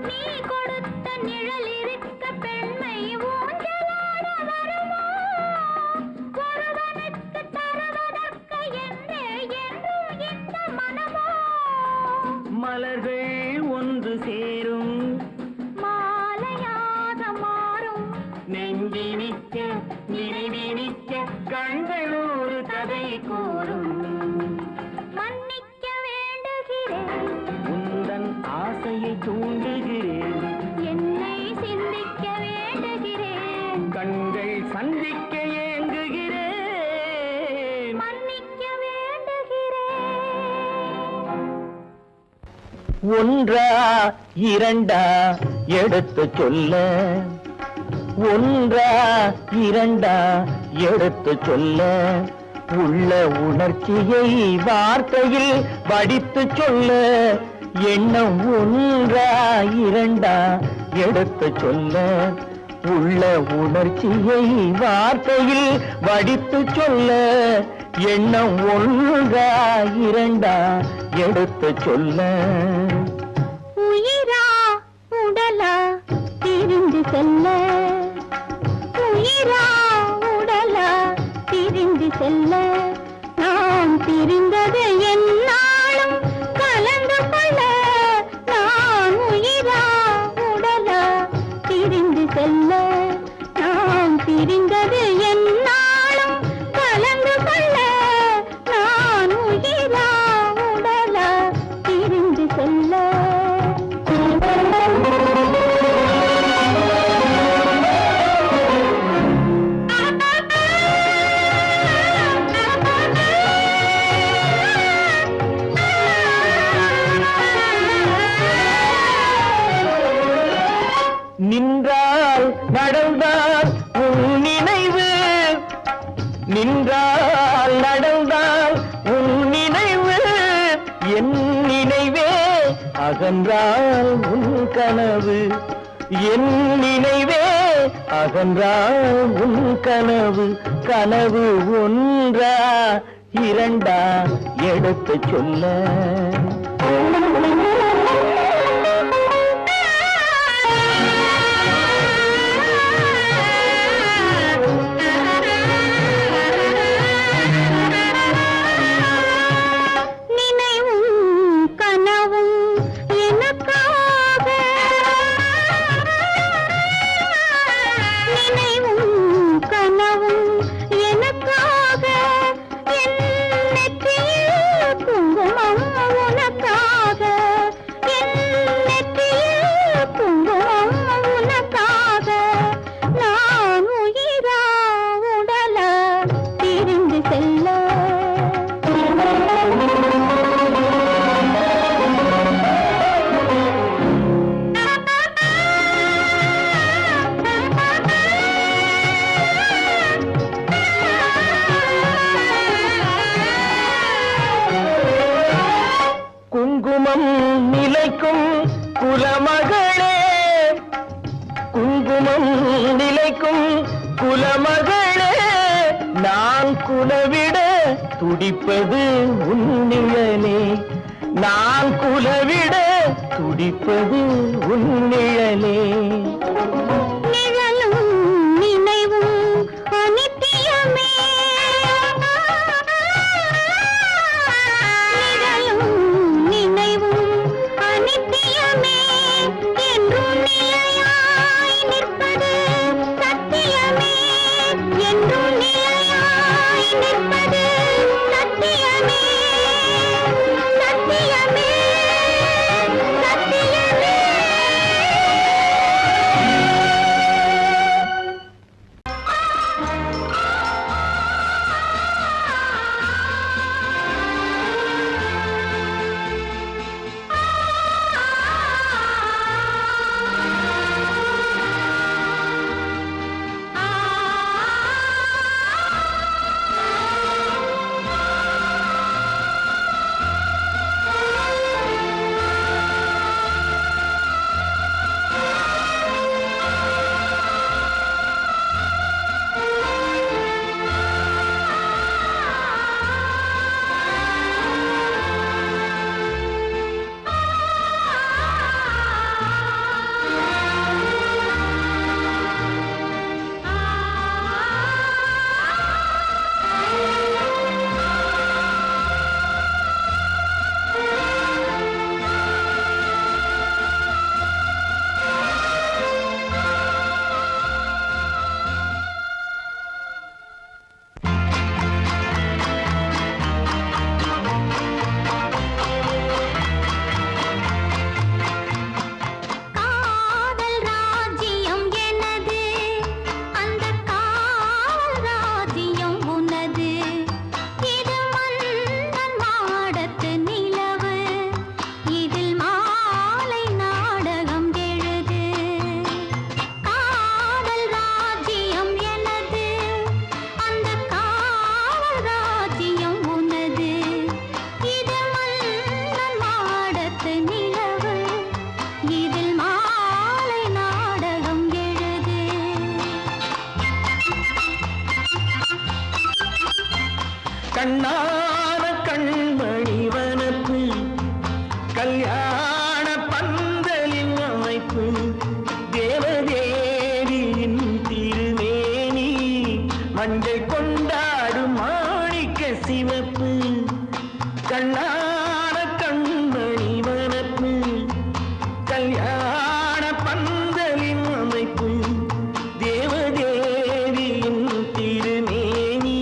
நீ கொடுத்த நிழல் இருக்க பெண்மை ஊஞ்சலாட வருமோ ஒருவனுக்கு தருவதற்கு என்றே என்றும் இந்த மனமோ மலர்கள் ஒன்று சேரும் மாலையாக மாறும் நெஞ்சினிக்க நினைவினிக்க கண்கள் ஒரு கதை கூறும் மன்னிக்க வேண்டுகிறேன் உந்தன் ஆசையை தூண்டுகிறேன் என்னை சிந்திக்க வேண்டுகிறேன் கண்கள் சந்திக்க ஏங்குகிறேன் மன்னிக்க வேண்டுகிறேன் ஒன்றா இரண்டா எடுத்து சொல்ல ஒன்றா இரண்டா எடுத்து சொல்ல உள்ள உணர்ச்சியை வார்த்தையில் வடித்து சொல்ல எண்ணம் ஒன்றா இரண்டா எடுத்து சொல்ல உள்ள உணர்ச்சியை வார்த்தையில் வடித்து சொல்ல எண்ணம் ஒன்றா இரண்டா எடுத்து சொல்ல உயிரா உடலா பிரிந்து செல்ல உயிரா உடலா பிரிந்து செல்ல நாம் பிரிந்தது என்னாலும் கலந்து கொள்ள நான் உயிரா உடலா பிரிந்து செல்ல நாம் பிரிந்தது என்னாலும் கலந்து கொள்ள நான் உயிரா உடலா பிரிந்து செல்ல நின்றால் நடந்தால் உன் நினைவு நின்றால் நடந்தால் உன் நினைவு என் நினைவே அகன்றால் உன் கனவு என் நினைவே அகன்றால் உன் கனவு கனவு ஒன்றா இரண்டா எடுத்து சொல்ல கனவும் எனக்காக என் நெற்றியில் துடிப்பது உன் நிழலே, நான் குலவிட துடிப்பது உன் நிழலே. நிழலும் நினைவும் அனித்தியமே, நிழலும் நினைவும் அனித்தியமே, என்றும் நிலையாய் நிற்பது சத்தியமே, என்றும் நிலையாய் நிற்பது சத்தியமே, சத்தியமே, சத்தியமே. காதல் ராஜ்யம் எனது, அந்த காவல் ராஜ்யம் உனது, இது மன்னன் மாடத்து நிலவு, இதில் மாலை நாடகம் எழுது. காதல் ராஜ்யம் எனது, அந்த காவல் ராஜ்யம் உனது, இது மன்னன் மாடத்து நிலவு, இதில் மாலை நாடகம் எழுது. கண்ணான கண்மணி வனப்பு, கல்யாண பந்தலின் அமைப்பு, தேவதேவியின் திருமேனி, மஞ்சள் கொண்டாடும் மாணிக்க சிவப்பு. கண்ணான கண்மணி வனப்பு, கல்யாண பந்தலின் அமைப்பு, தேவதேவியின் திருமேனி,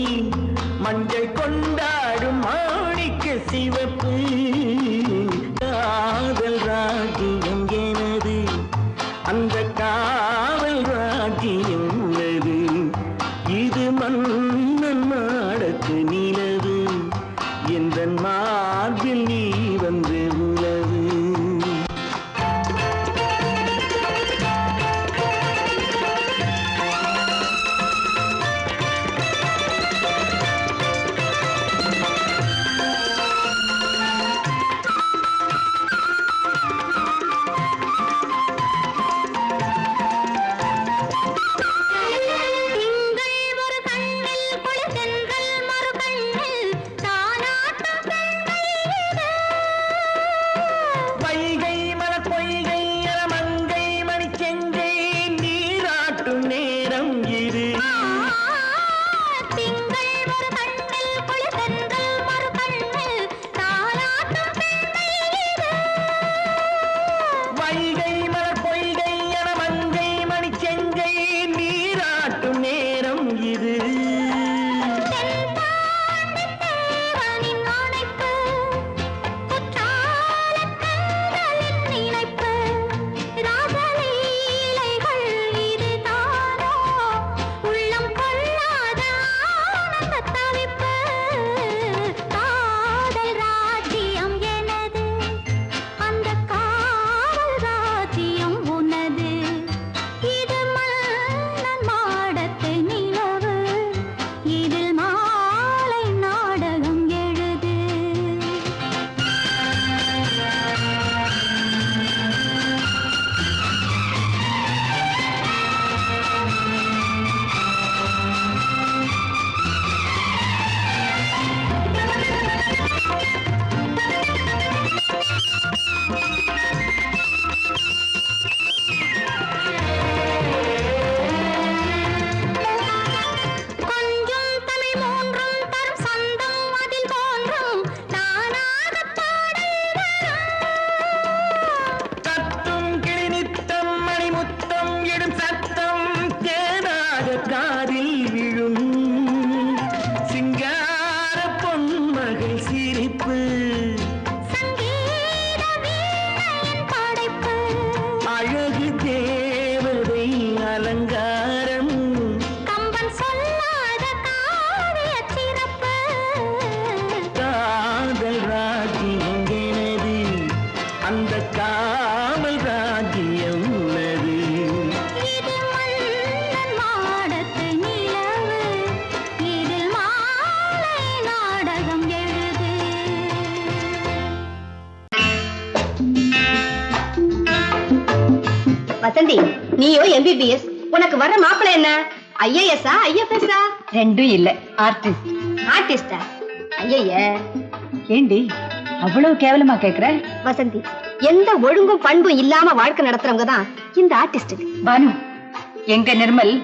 மஞ்சள் கொண்டாடும் மாணிக்க சிவப்பு. காதல் ராஜ்யம் எனது, அந்த காவல் ராஜ்யம் உள்ளது, இது மன்னன் மாடத்து நிலவு, எந்த மார்பில் நீ வந்து உலவு. திங்கள் ஒரு கண்ணில் குளிர்தென்றல் மறு கண்ணில் தானாட்டம் பெண்கள் இது. சிரிப்பு சங்கீத வீணையின் படைப்பு அழகு தேவதை அலங்காரம் கம்பன் சொல்லாத காவிய சிறப்பு காதல் ராஜ்யம் எனது அந்த காமல் ராஜ்யம் உள்ளது இது மன்னன் மாடத்து நிலவு இதில் மாலை நாடகம் எழுது வசந்தி, நீயோ எம்பிபிஎஸ், உனக்கு வர்ற மாப்பிள்ளை என்ன? ஐஏஎஸ்ஆ ஐஎஃப்எஸ்ஆ? ரெண்டும் இல்ல, ஆர்டிஸ்ட். ஆர்டிஸ்டா? ஐய ஏண்டி அவ்வளவு கேவலமா கேக்குற? வசந்தி, எந்த ஒழுங்கும் பண்பும் இல்லாம வாழ்க்கை நடத்துறவங்க தான் இந்த ஆர்டிஸ்ட். பானு, எங்க நிர்மல்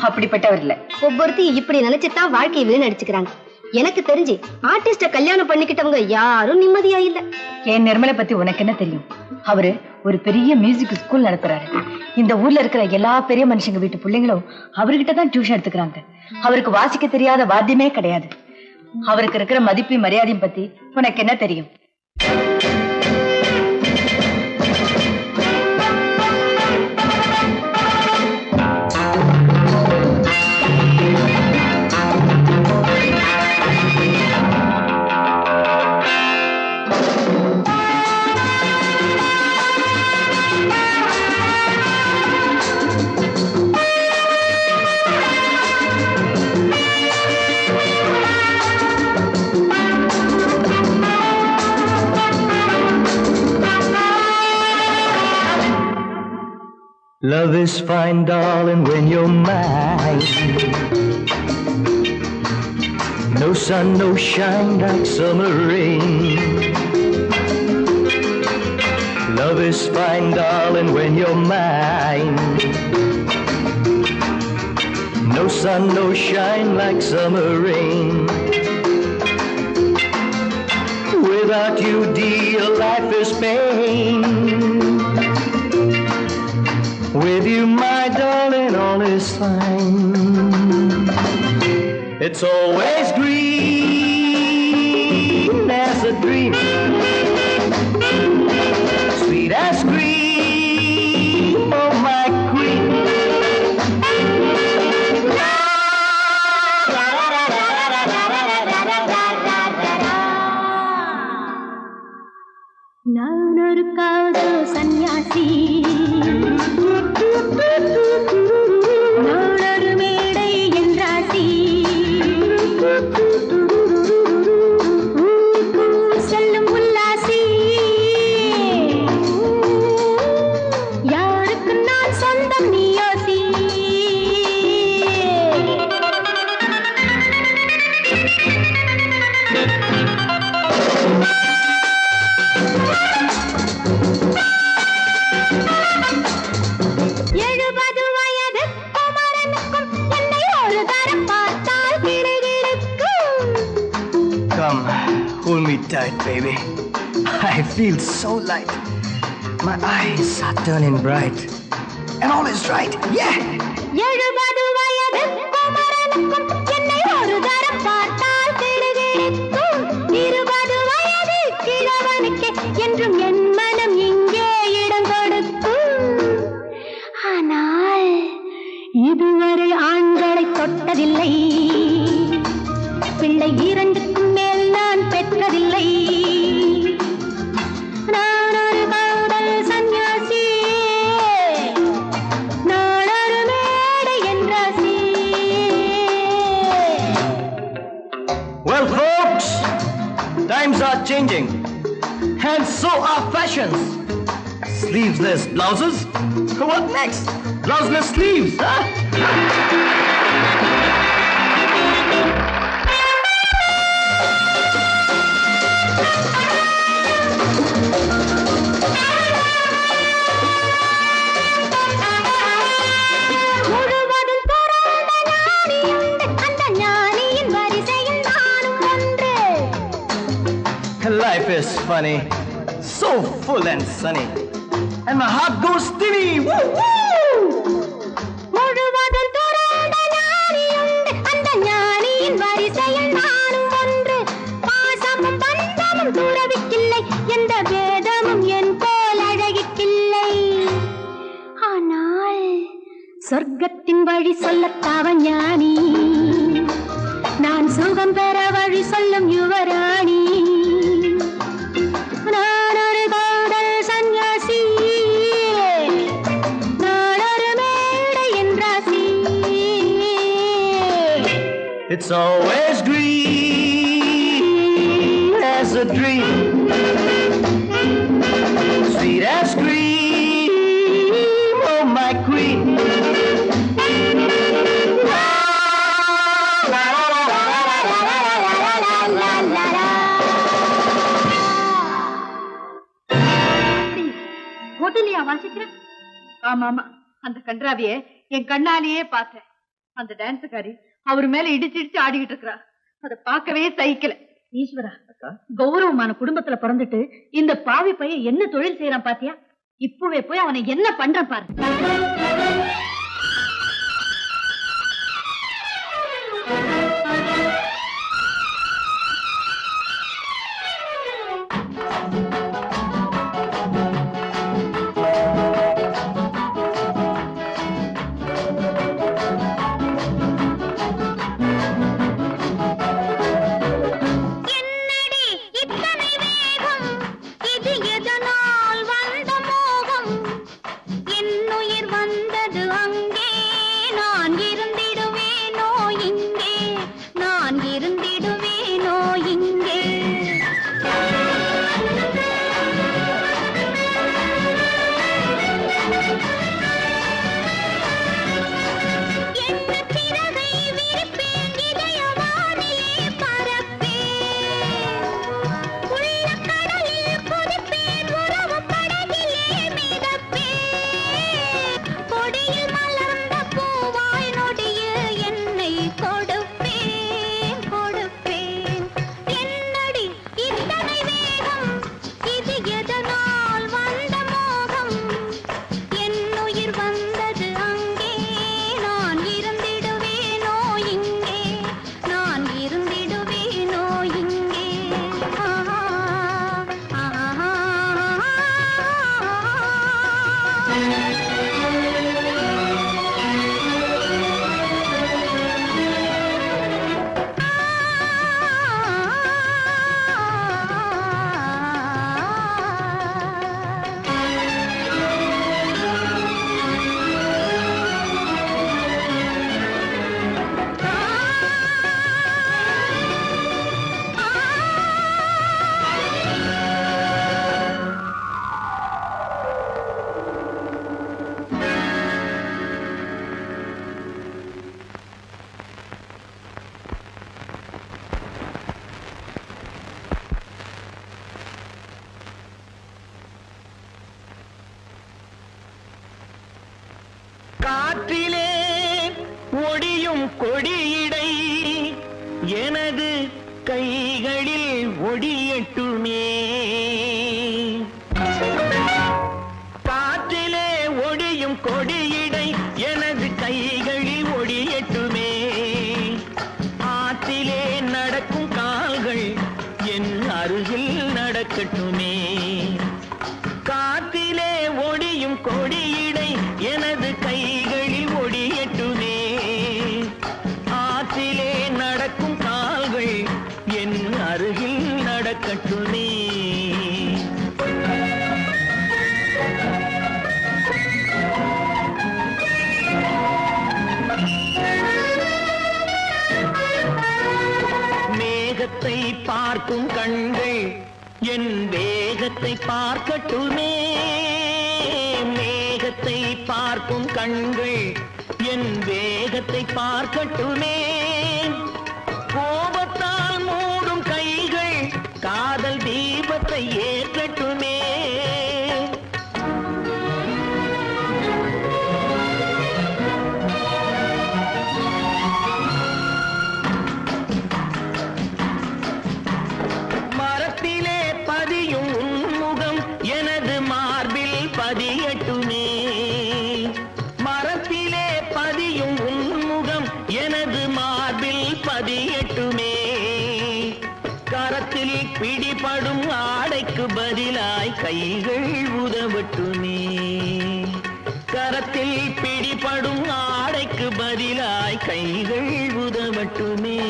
அப்படிப்பட்டவர் இல்ல. ஒவ்வொருத்தையும் இப்படி நினைச்சுதான் வாழ்க்கையை வீணடிச்சுக்கிறாங்க. எனக்கு தெரிஞ்சு ஆர்டிஸ்ட கல்யாணம் பண்ணிக்கிட்டவங்க யாரும் நிம்மதியா இல்ல. என் நிர்மலை பத்தி உனக்கு என்ன தெரியும்? அவரு ஒரு பெரிய மியூசிக் ஸ்கூல் நடத்துறாரு. இந்த ஊர்ல இருக்கிற எல்லா பெரிய மனுஷங்க வீட்டு பிள்ளைங்களும் அவர்கிட்ட தான் டியூஷன் எடுத்துக்கிறாங்க. அவருக்கு வாசிக்க தெரியாத வாத்தியமே கிடையாது. அவருக்கு இருக்கிற மதிப்பு மரியாதையும் பத்தி உனக்கு என்ன தெரியும்? Love is fine, darling, when you're mine. No sun, no shine like summer rain. Love is fine, darling, when you're mine. No sun, no shine like summer rain. Without you, dear, life is pain. With you, my darling, all is fine. It's always green as a dream, sweet as cream, oh my queen. நான் ஒரு காதல் சன்னியாசி நாடொரு மேடை என்றாசி செல்லும் உல்லாசி யாருக்கு நான் சொந்தம் நீ யோசி Come, hold me tight, baby. I feel so light. My eyes are turning bright. And all is right, yeah! 70 வயது குமரனுக்கும் என்னை ஒரு தரம் பார்த்தால் கிடுகிடுக்கும் 20 வயது கிழவனுக்கு என்றும் என் மனம் இங்கே இடம் கொடுக்கும் ஆனால் இதுவரை ஆண்களை தொட்டதில்லை பிள்ளை 2க்கும் மேல் நான் பெற்றதில்லை நான் ஒரு காதல் சன்னியாசி நான் ஒரு மேடை என்றாசி Well, folks, times are changing. And so are fashions. Sleeveless blouses? What next? Blouseless sleeves, huh? Life is funny, so full and sunny, and my heart goes stinny. Woo woo! முழுவதும் துறந்த ஞானியுண்டு அந்த ஞானியின் வரிசையில் நானும் ஒன்று பாசமும் பந்தமும் வழி சொல்லத்தாவ ஞானி, நான் சுகம் பெற வழி சொல்லும் யுவராணி. நான் ஒரு காதல் சன்யாசி, நான் ஒரு மேடையின் ராசி. It's always green as a dream, sweet as cream, oh my queen. ஹோட்டலியா வாசிக்கிற? ஆமா ஆமா, அந்த கன்றாவிய என் கண்ணாலேயே பார்த்தேன். அந்த டான்ஸுக்காரி அவர் மேல இடிச்சு இடிச்சு ஆடிக்கிட்டு இருக்கிறா. அதை பார்க்கவே சகிக்கல. ஈஸ்வரா, கௌரவமான குடும்பத்துல பிறந்துட்டு இந்த பாவி பையன் என்ன தொழில் செய்யறான் பாத்தியா? இப்பவே போய் அவனை என்ன பண்றான் பாரு. காற்றிலே ஒடியும் கொடியிடை எனது கைகளில் ஒடியட்டுமே. காற்றிலே ஒடியும் கொடியிடை எனது கைகளில் ஒடியட்டுமே. ஆற்றிலே நடக்கும் கால்கள் என் அருகில் நடக்கட்டுமே. காற்றிலே ஒடியும் கொடியிடை எனது கைகளில் ஒடியட்டுமே. ஆற்றிலே நடக்கும் கால்கள் என் அருகில் நடக்கட்டுமே. மேகத்தை பார்க்கும் கண்கள் என் வேகத்தை பார்க்கட்டுமே. மேகத்தை பார்க்கும் கண்கள் என் வேகத்தை பார்க்கட்டுமே. கோபத்தால் மூடும் கைகள் காதல் தீபத்தை ஏற்றட்டுமே. மரத்திலே பதியும் உன்முகம் எனது மார்பில் பதியட்டுமே. மரத்திலே பதியும் உன்முகம் எனது மார்பில் பதியட்டுமே. கரத்தில் பிடிபடும் ஆடைக்கு பதிலாய் கைகள் உதவட்டுமே. கரத்தில் பிடிபடும் ஆடைக்கு பதிலாய் கைகள் உதவட்டுமே